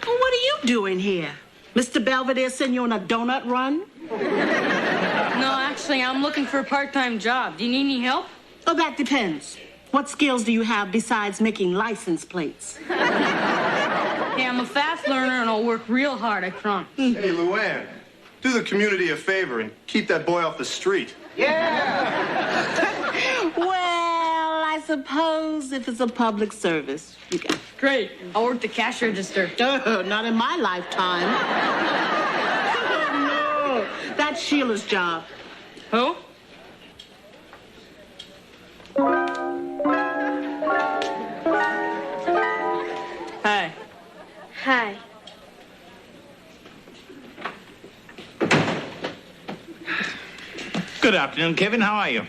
[SPEAKER 7] Well, what are you doing here? Mr. Belvedere sent you on a donut run?
[SPEAKER 3] No, actually, I'm looking for a part-time job. Do you need any help?
[SPEAKER 7] Oh, that depends. What skills do you have besides making license plates?
[SPEAKER 3] Hey, I'm a fast learner, and I'll work real hard, I promise.
[SPEAKER 8] Hey, Luann, do the community a favor and keep that boy off the street.
[SPEAKER 7] Well, I suppose if it's a public service, you can.
[SPEAKER 3] Great. I'll work the cash register.
[SPEAKER 7] Not in my lifetime. No, that's Sheila's job.
[SPEAKER 3] Who? Hi.
[SPEAKER 9] Hi.
[SPEAKER 6] Good afternoon, Kevin. How are you?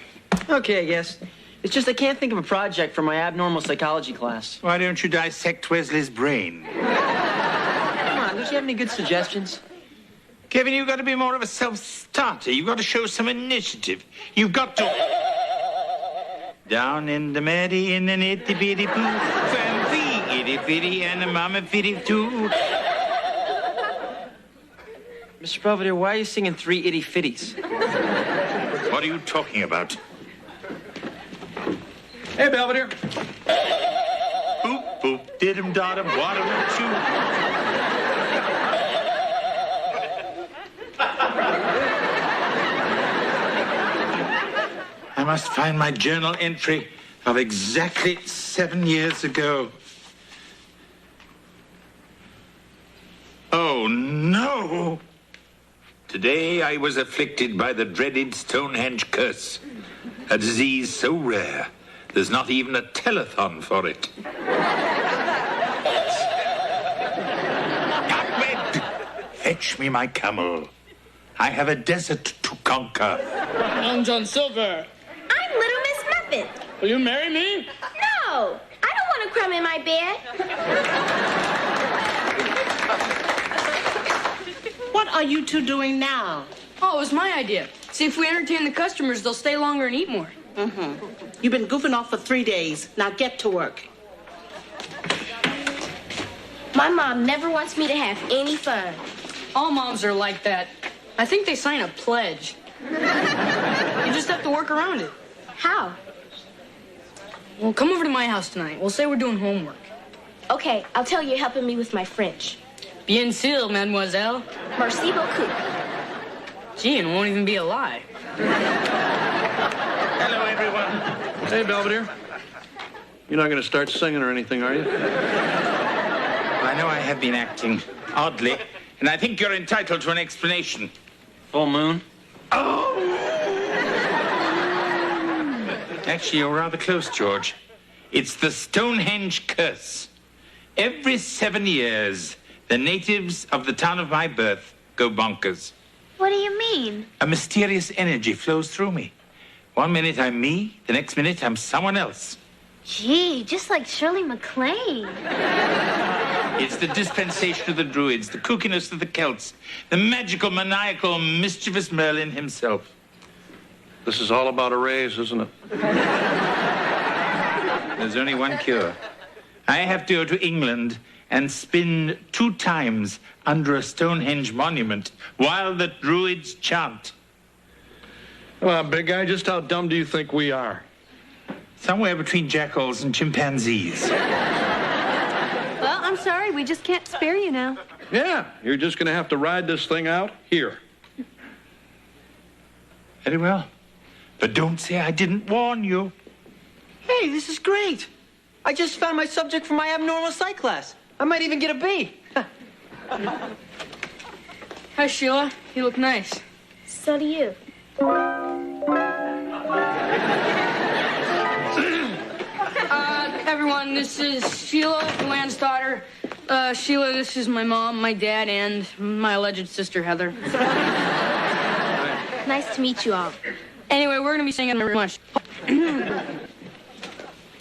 [SPEAKER 18] Okay, I guess. It's just I can't think of a project for my abnormal psychology class.
[SPEAKER 6] Why don't you dissect Wesley's brain?
[SPEAKER 18] Come on, don't you have any good suggestions?
[SPEAKER 6] Kevin, you've got to be more of a self-starter. You've got to show some initiative. You've got to... Down in the Mary in an itty-bitty poo, fancy itty-bitty and a mama fitty too.
[SPEAKER 18] Mr. Belvedere, why are you singing Three Itty Fitties?
[SPEAKER 6] What are you talking about?
[SPEAKER 11] Hey, Belvedere.
[SPEAKER 6] Boop, boop, did-em, dot-em, what-em, choo. I must find my journal entry of exactly 7 years ago. Oh, no! Today I was afflicted by the dreaded Stonehenge curse, a disease so rare, there's not even a telethon for it. Ahmed, fetch me my camel. I have a desert to conquer.
[SPEAKER 3] I'm John Silver.
[SPEAKER 9] I'm Little Miss Muffet.
[SPEAKER 3] Will you marry me?
[SPEAKER 9] No, I don't want a crumb in my bed.
[SPEAKER 7] What are you two doing now?
[SPEAKER 3] Oh, it was my idea. See, if we entertain the customers, they'll stay longer and eat more.
[SPEAKER 7] Mm-hmm. You've been goofing off for 3 days. Now get to work.
[SPEAKER 9] My mom never wants me to have any fun.
[SPEAKER 3] All moms are like that. I think they sign a pledge. You just have to work around it.
[SPEAKER 9] How?
[SPEAKER 3] Well, come over to my house tonight. We'll say we're doing homework.
[SPEAKER 9] Okay, I'll tell you you're helping me with my French.
[SPEAKER 3] Bien sûr, mademoiselle.
[SPEAKER 9] Merci beaucoup.
[SPEAKER 3] Gee, and it won't even be a lie.
[SPEAKER 6] Hello, everyone.
[SPEAKER 11] Hey, Belvedere. You're not going to start singing or anything, are you?
[SPEAKER 6] I know I have been acting oddly, and I think you're entitled to an explanation.
[SPEAKER 18] Full moon?
[SPEAKER 6] Oh! Actually, you're rather close, George. It's the Stonehenge curse. Every 7 years, the natives of the town of my birth go bonkers.
[SPEAKER 9] What do you mean?
[SPEAKER 6] A mysterious energy flows through me. 1 minute I'm me, the next minute I'm someone else.
[SPEAKER 9] Gee, just like Shirley MacLaine.
[SPEAKER 6] It's the dispensation of the Druids, the kookiness of the Celts, the magical, maniacal, mischievous Merlin himself.
[SPEAKER 11] This is all about a raise, isn't it?
[SPEAKER 6] There's only one cure. I have to go to England and spin 2 times under a Stonehenge monument while the Druids chant.
[SPEAKER 11] Well, big guy, just how dumb do you think we are?
[SPEAKER 6] Somewhere between jackals and chimpanzees.
[SPEAKER 19] Well, I'm sorry. We just can't spare you now.
[SPEAKER 11] Yeah, you're just going to have to ride this thing out here.
[SPEAKER 6] Very well. But don't say I didn't warn you.
[SPEAKER 18] Hey, this is great. I just found my subject for my abnormal psych class. I might even get a B.
[SPEAKER 3] Hi, Sheila. You look nice.
[SPEAKER 9] So do you.
[SPEAKER 3] Everyone, this is Sheila, Luann's daughter. Sheila, this is my mom, my dad, and my alleged sister, Heather.
[SPEAKER 9] Nice to meet you all.
[SPEAKER 3] Anyway, we're going to be singing very much.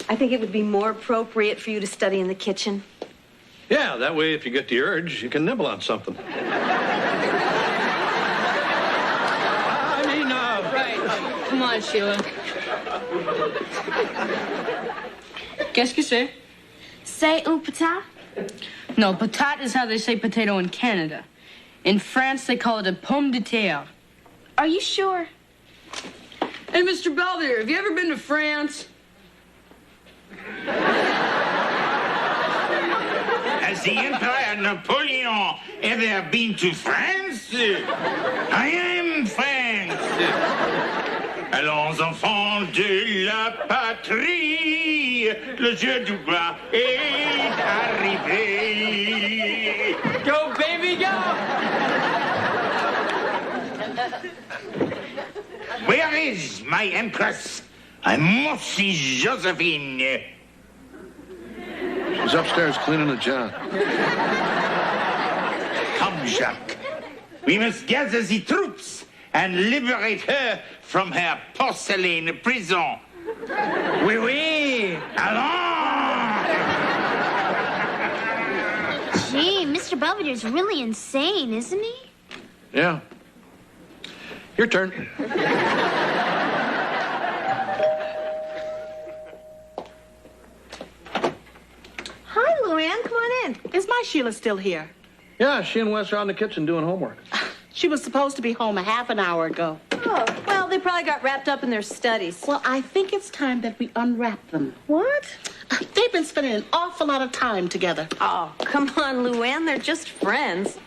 [SPEAKER 10] I think it would be more appropriate for you to study in the kitchen.
[SPEAKER 11] Yeah, that way if you get the urge, you can nibble on something.
[SPEAKER 3] Right. Come on, Sheila. Qu'est-ce que c'est?
[SPEAKER 9] C'est un patat?
[SPEAKER 3] No, patat is how they say potato in Canada. In France, they call it a pomme de terre.
[SPEAKER 9] Are you sure?
[SPEAKER 3] Hey, Mr. Belvedere, have you ever been to France?
[SPEAKER 6] Has the Emperor Napoleon ever been to France? I am France. Allons, enfants de la patrie, le jeu du roi est arrivé.
[SPEAKER 3] Go, baby, go!
[SPEAKER 6] Where is my Empress? I must see Josephine.
[SPEAKER 11] She's upstairs cleaning a jar.
[SPEAKER 6] Come, Jacques. We must gather the troops and liberate her from her porcelain prison.
[SPEAKER 2] Oui, oui.
[SPEAKER 6] Allons!
[SPEAKER 9] Gee, Mr. Belvedere's really insane, isn't he?
[SPEAKER 11] Yeah. Your turn.
[SPEAKER 7] Hi, Luann. Come on in. Is my Sheila still here?
[SPEAKER 11] Yeah, she and Wes are out in the kitchen doing homework.
[SPEAKER 7] She was supposed to be home a half an hour ago.
[SPEAKER 10] Oh, well, they probably got wrapped up in their studies.
[SPEAKER 7] Well, I think it's time that we unwrap them.
[SPEAKER 10] What?
[SPEAKER 7] They've been spending an awful lot of time together.
[SPEAKER 10] Oh, come on, Luann. They're just friends.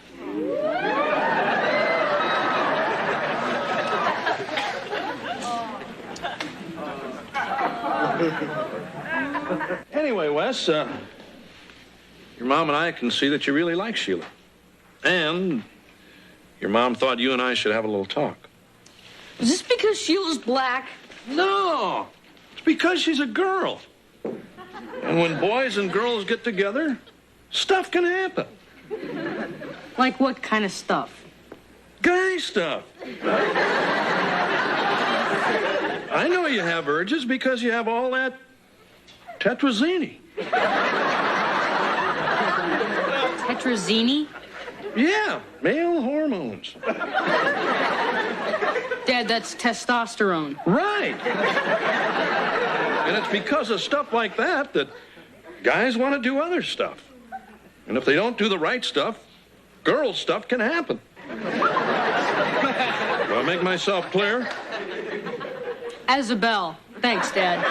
[SPEAKER 11] Anyway, Wes, your mom and I can see that you really like Sheila. And your mom thought you and I should have a little talk.
[SPEAKER 3] Is this because Sheila's black?
[SPEAKER 11] No, it's because she's a girl. And when boys and girls get together, stuff can happen.
[SPEAKER 3] Like what kind of stuff?
[SPEAKER 11] Guy stuff. I know you have urges because you have all that tetrazzini.
[SPEAKER 3] Tetrazzini?
[SPEAKER 11] Yeah, male hormones.
[SPEAKER 3] Dad, that's testosterone.
[SPEAKER 11] Right. And it's because of stuff like that that guys want to do other stuff. And if they don't do the right stuff, girl stuff can happen. Do I make myself clear?
[SPEAKER 3] Isabel. Thanks, Dad.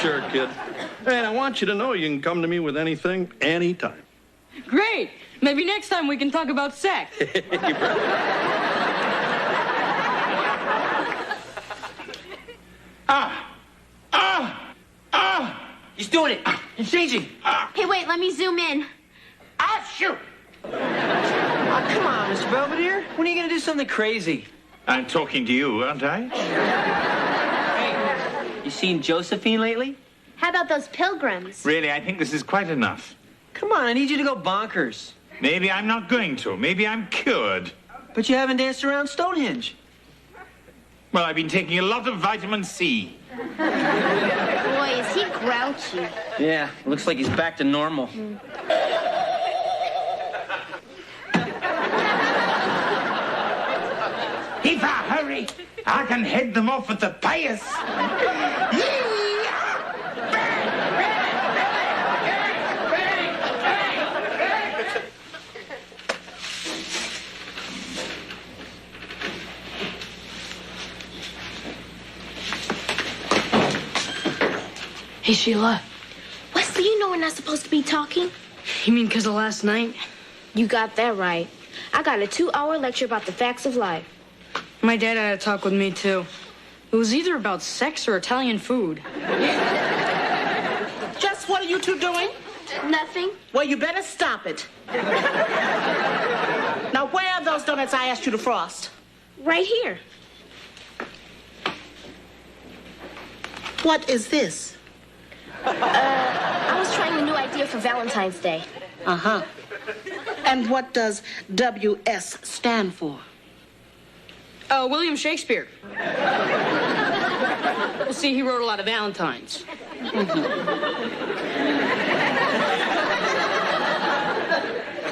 [SPEAKER 11] Sure, kid. Hey, I want you to know you can come to me with anything, anytime.
[SPEAKER 3] Great. Maybe next time we can talk about sex.
[SPEAKER 18] He's doing it. He's changing.
[SPEAKER 9] Hey, wait, let me zoom in.
[SPEAKER 6] Shoot!
[SPEAKER 18] Oh, come on, Mr. Belvedere. When are you going to do something crazy?
[SPEAKER 6] I'm talking to you, aren't I?
[SPEAKER 18] Hey, you seen Josephine lately?
[SPEAKER 9] How about those pilgrims?
[SPEAKER 6] Really, I think this is quite enough.
[SPEAKER 18] Come on, I need you to go bonkers.
[SPEAKER 6] Maybe I'm not going to. Maybe I'm cured.
[SPEAKER 18] But you haven't danced around Stonehenge.
[SPEAKER 6] Well, I've been taking a lot of vitamin C.
[SPEAKER 9] Boy, is he grouchy.
[SPEAKER 18] Yeah, looks like he's back to normal.
[SPEAKER 6] If I hurry, I can head them off at the pace.
[SPEAKER 3] Hey, Sheila.
[SPEAKER 9] Wesley, you know we're not supposed to be talking.
[SPEAKER 3] You mean because of last night?
[SPEAKER 9] You got that right. I got a 2-hour lecture about the facts of life.
[SPEAKER 3] My dad had a talk with me, too. It was either about sex or Italian food.
[SPEAKER 7] Just what are you two doing?
[SPEAKER 9] Nothing.
[SPEAKER 7] Well, you better stop it. Now, where are those donuts I asked you to frost?
[SPEAKER 9] Right here.
[SPEAKER 7] What is this?
[SPEAKER 9] I was trying a new idea for Valentine's Day.
[SPEAKER 7] Uh-huh. And what does WS stand for?
[SPEAKER 3] William Shakespeare. Well, see, he wrote a lot of Valentines.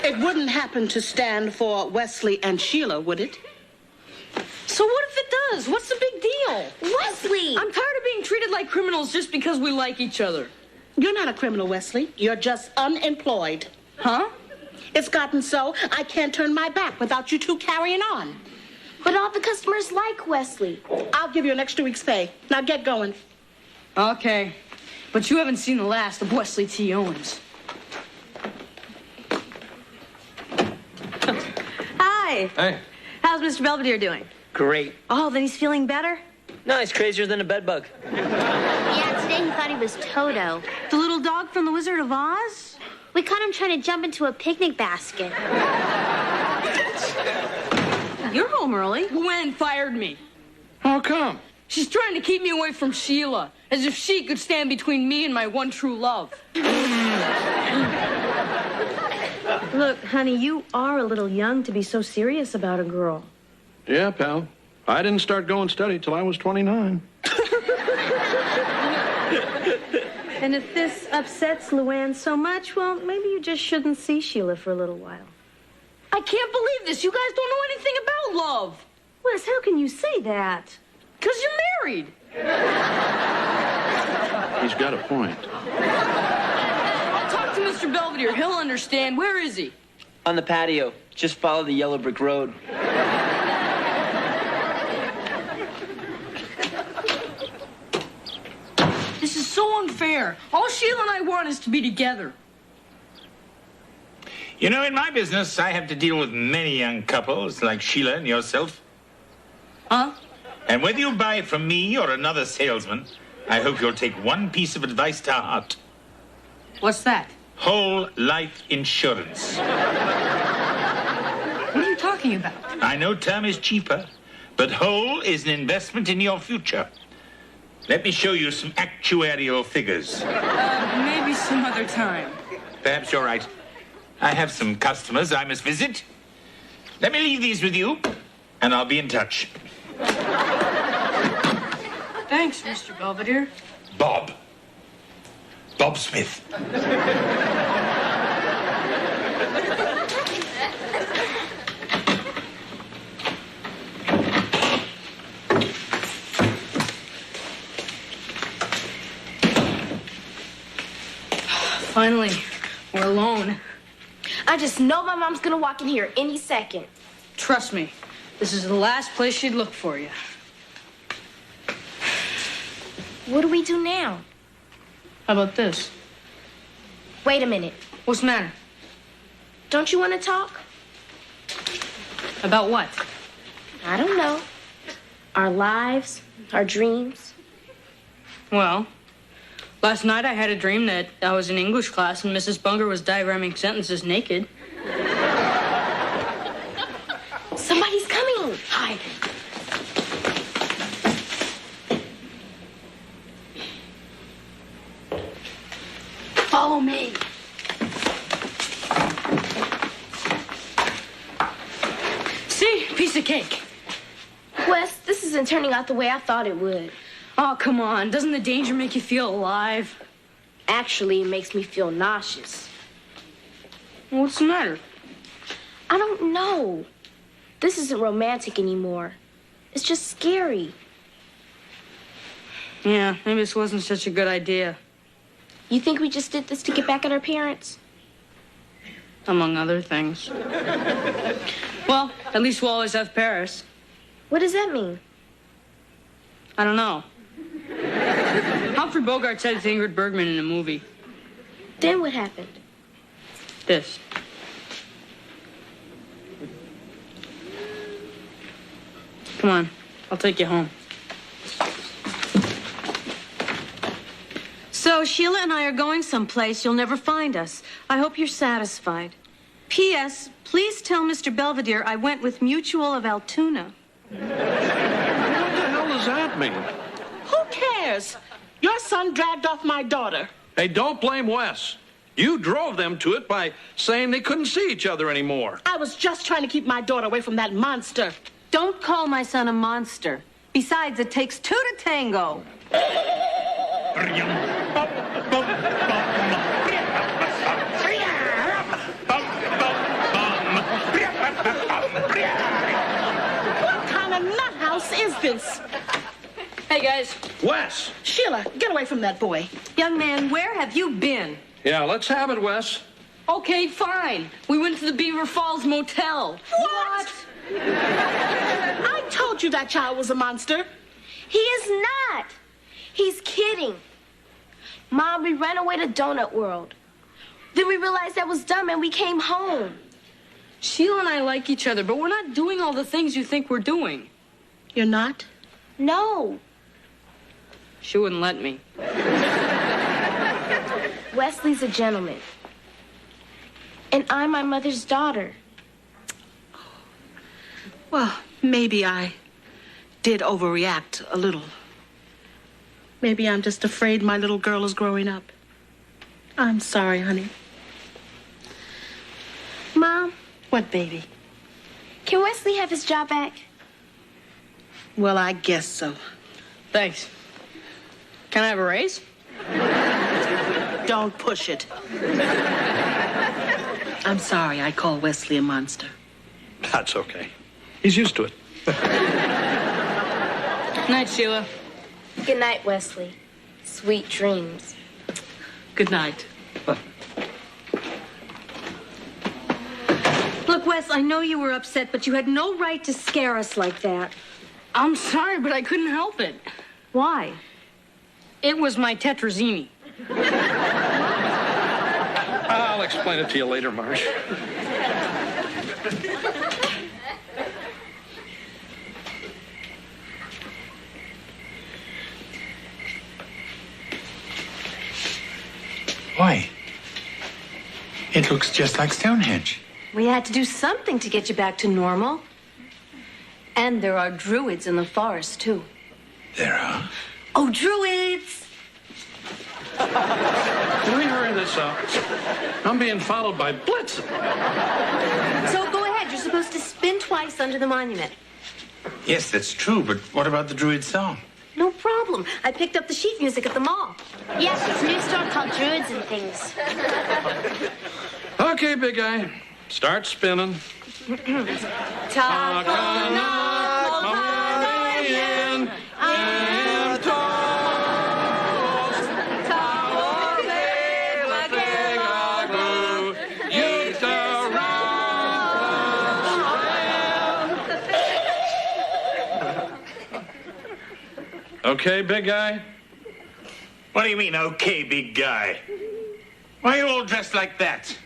[SPEAKER 7] It wouldn't happen to stand for Wesley and Sheila, would it?
[SPEAKER 3] So what if it does? What's the big deal?
[SPEAKER 9] Wesley!
[SPEAKER 3] I'm tired of being treated like criminals just because we like each other.
[SPEAKER 7] You're not a criminal, Wesley. You're just unemployed.
[SPEAKER 3] Huh?
[SPEAKER 7] It's gotten so I can't turn my back without you two carrying on.
[SPEAKER 9] But all the customers like Wesley.
[SPEAKER 7] I'll give you an extra week's pay. Now get going.
[SPEAKER 3] Okay. But you haven't seen the last of Wesley T. Owens.
[SPEAKER 10] Hi.
[SPEAKER 18] Hey.
[SPEAKER 10] How's Mr. Belvedere doing?
[SPEAKER 18] Great.
[SPEAKER 10] Oh, then he's feeling better?
[SPEAKER 18] No, he's crazier than a bedbug.
[SPEAKER 9] Yeah, today he thought he was Toto.
[SPEAKER 10] The little dog from The Wizard of Oz?
[SPEAKER 9] We caught him trying to jump into a picnic basket.
[SPEAKER 3] You're home early. Gwen fired me.
[SPEAKER 11] How come?
[SPEAKER 3] She's trying to keep me away from Sheila, as if she could stand between me and my one true love.
[SPEAKER 10] Look, honey, you are a little young to be so serious about a girl.
[SPEAKER 11] Yeah, pal. I didn't start going steady till I was 29.
[SPEAKER 19] And if this upsets Luann so much, well, maybe you just shouldn't see Sheila for a little while.
[SPEAKER 3] I can't believe this. You guys don't know anything about love.
[SPEAKER 19] Wes, how can you say that?
[SPEAKER 3] Because you're married.
[SPEAKER 11] He's got a point.
[SPEAKER 3] I'll talk to Mr. Belvedere. He'll understand. Where is he?
[SPEAKER 18] On the patio. Just follow the yellow brick road.
[SPEAKER 3] This is so unfair. All Sheila and I want is to be together.
[SPEAKER 6] You know, in my business, I have to deal with many young couples like Sheila and yourself.
[SPEAKER 3] Huh?
[SPEAKER 6] And whether you buy from me or another salesman, I hope you'll take one piece of advice to heart.
[SPEAKER 3] What's that?
[SPEAKER 6] Whole life insurance.
[SPEAKER 3] What are you talking about?
[SPEAKER 6] I know term is cheaper, but whole is an investment in your future. Let me show you some actuarial figures.
[SPEAKER 3] Maybe some other time.
[SPEAKER 6] Perhaps you're right. I have some customers I must visit. Let me leave these with you, and I'll be in touch.
[SPEAKER 3] Thanks, Mr. Belvedere.
[SPEAKER 6] Bob. Bob Smith.
[SPEAKER 3] Finally, we're alone.
[SPEAKER 9] I just know my mom's gonna walk in here any second.
[SPEAKER 3] Trust me, this is the last place she'd look for you.
[SPEAKER 9] What do we do now?
[SPEAKER 3] How about this?
[SPEAKER 9] Wait a minute.
[SPEAKER 3] What's the matter?
[SPEAKER 9] Don't you want to talk?
[SPEAKER 3] About what?
[SPEAKER 9] I don't know. Our lives, our dreams.
[SPEAKER 3] Well, last night I had a dream that I was in English class and Mrs. Bunger was diagramming sentences naked.
[SPEAKER 9] Somebody's coming. Hide. Follow me.
[SPEAKER 3] See? Piece of cake.
[SPEAKER 9] Wes, this isn't turning out the way I thought it would.
[SPEAKER 3] Oh, come on. Doesn't the danger make you feel alive?
[SPEAKER 9] Actually, it makes me feel nauseous.
[SPEAKER 3] What's the matter?
[SPEAKER 9] I don't know. This isn't romantic anymore. It's just scary.
[SPEAKER 3] Yeah, maybe this wasn't such a good idea.
[SPEAKER 9] You think we just did this to get back at our parents?
[SPEAKER 3] Among other things. Well, at least we'll always have Paris.
[SPEAKER 9] What does that mean?
[SPEAKER 3] I don't know. Humphrey Bogart said it to Ingrid Bergman in a movie.
[SPEAKER 9] Then what happened?
[SPEAKER 3] This. Come on, I'll take you home.
[SPEAKER 19] So Sheila and I are going someplace you'll never find us. I hope you're satisfied. P.S. Please tell Mr. Belvedere I went with Mutual of Altoona.
[SPEAKER 11] What the hell does that mean?
[SPEAKER 7] Who cares? Your son dragged off my daughter.
[SPEAKER 11] Hey, don't blame Wes. You drove them to it by saying they couldn't see each other anymore.
[SPEAKER 7] I was just trying to keep my daughter away from that monster.
[SPEAKER 19] Don't call my son a monster. Besides, it takes two to tango.
[SPEAKER 7] What kind of nut house is this?
[SPEAKER 3] Hey, guys.
[SPEAKER 11] Wes!
[SPEAKER 7] Sheila, get away from that boy.
[SPEAKER 19] Young man, where have you been?
[SPEAKER 11] Yeah, let's have it, Wes.
[SPEAKER 3] Okay, fine. We went to the Beaver Falls Motel.
[SPEAKER 7] What? I told you that child was a monster.
[SPEAKER 9] He is not. He's kidding. Mom, we ran away to Donut World. Then we realized that was dumb and we came home.
[SPEAKER 3] Sheila and I like each other, but we're not doing all the things you think we're doing.
[SPEAKER 7] You're not?
[SPEAKER 9] No.
[SPEAKER 3] She wouldn't let me.
[SPEAKER 9] Wesley's a gentleman. And I'm my mother's daughter.
[SPEAKER 7] Well, maybe I did overreact a little. Maybe I'm just afraid my little girl is growing up. I'm sorry, honey.
[SPEAKER 9] Mom?
[SPEAKER 7] What, baby?
[SPEAKER 9] Can Wesley have his job back?
[SPEAKER 17] Well, I guess so.
[SPEAKER 3] Thanks. Can I have a raise?
[SPEAKER 17] Don't push it. I'm sorry I call Wesley a monster.
[SPEAKER 22] That's okay. He's used to it.
[SPEAKER 3] Night, Sheila.
[SPEAKER 19] Good night, Wesley. Sweet dreams.
[SPEAKER 17] Good night.
[SPEAKER 19] Look, Wes, I know you were upset, but you had no right to scare us like that.
[SPEAKER 3] I'm sorry, but I couldn't help it.
[SPEAKER 19] Why?
[SPEAKER 3] It was my tetrazzini.
[SPEAKER 11] I'll explain it to you later, Marsh.
[SPEAKER 6] Why? It looks just like Stonehenge.
[SPEAKER 19] We had to do something to get you back to normal. And there are druids in the forest, too.
[SPEAKER 6] There are?
[SPEAKER 19] Oh, druids!
[SPEAKER 11] Can we hurry this up? I'm being followed by Blitzen.
[SPEAKER 19] So go ahead. You're supposed to spin twice under the monument.
[SPEAKER 6] Yes, that's true, but what about the Druid song?
[SPEAKER 19] No problem. I picked up the sheet music at the mall.
[SPEAKER 9] Yes, it's a new store called Druids and Things.
[SPEAKER 11] Okay, big guy. Start spinning. Okay, big guy?
[SPEAKER 6] What do you mean, okay, big guy? Why are you all dressed like that?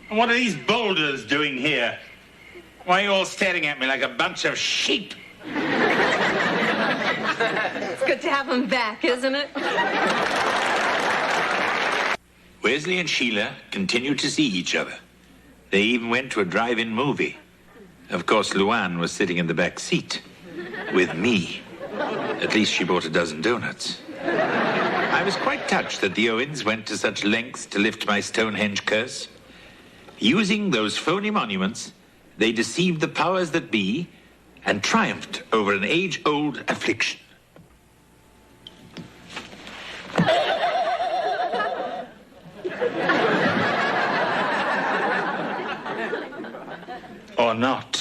[SPEAKER 6] And what are these boulders doing here? Why are you all staring at me like a bunch of sheep?
[SPEAKER 19] It's good to have him back, isn't it?
[SPEAKER 6] Wesley and Sheila continued to see each other. They even went to a drive-in movie. Of course, Luann was sitting in the back seat with me. At least she bought a dozen donuts. I was quite touched that the Owens went to such lengths to lift my Stonehenge curse. Using those phony monuments, they deceived the powers that be and triumphed over an age-old affliction. Or not.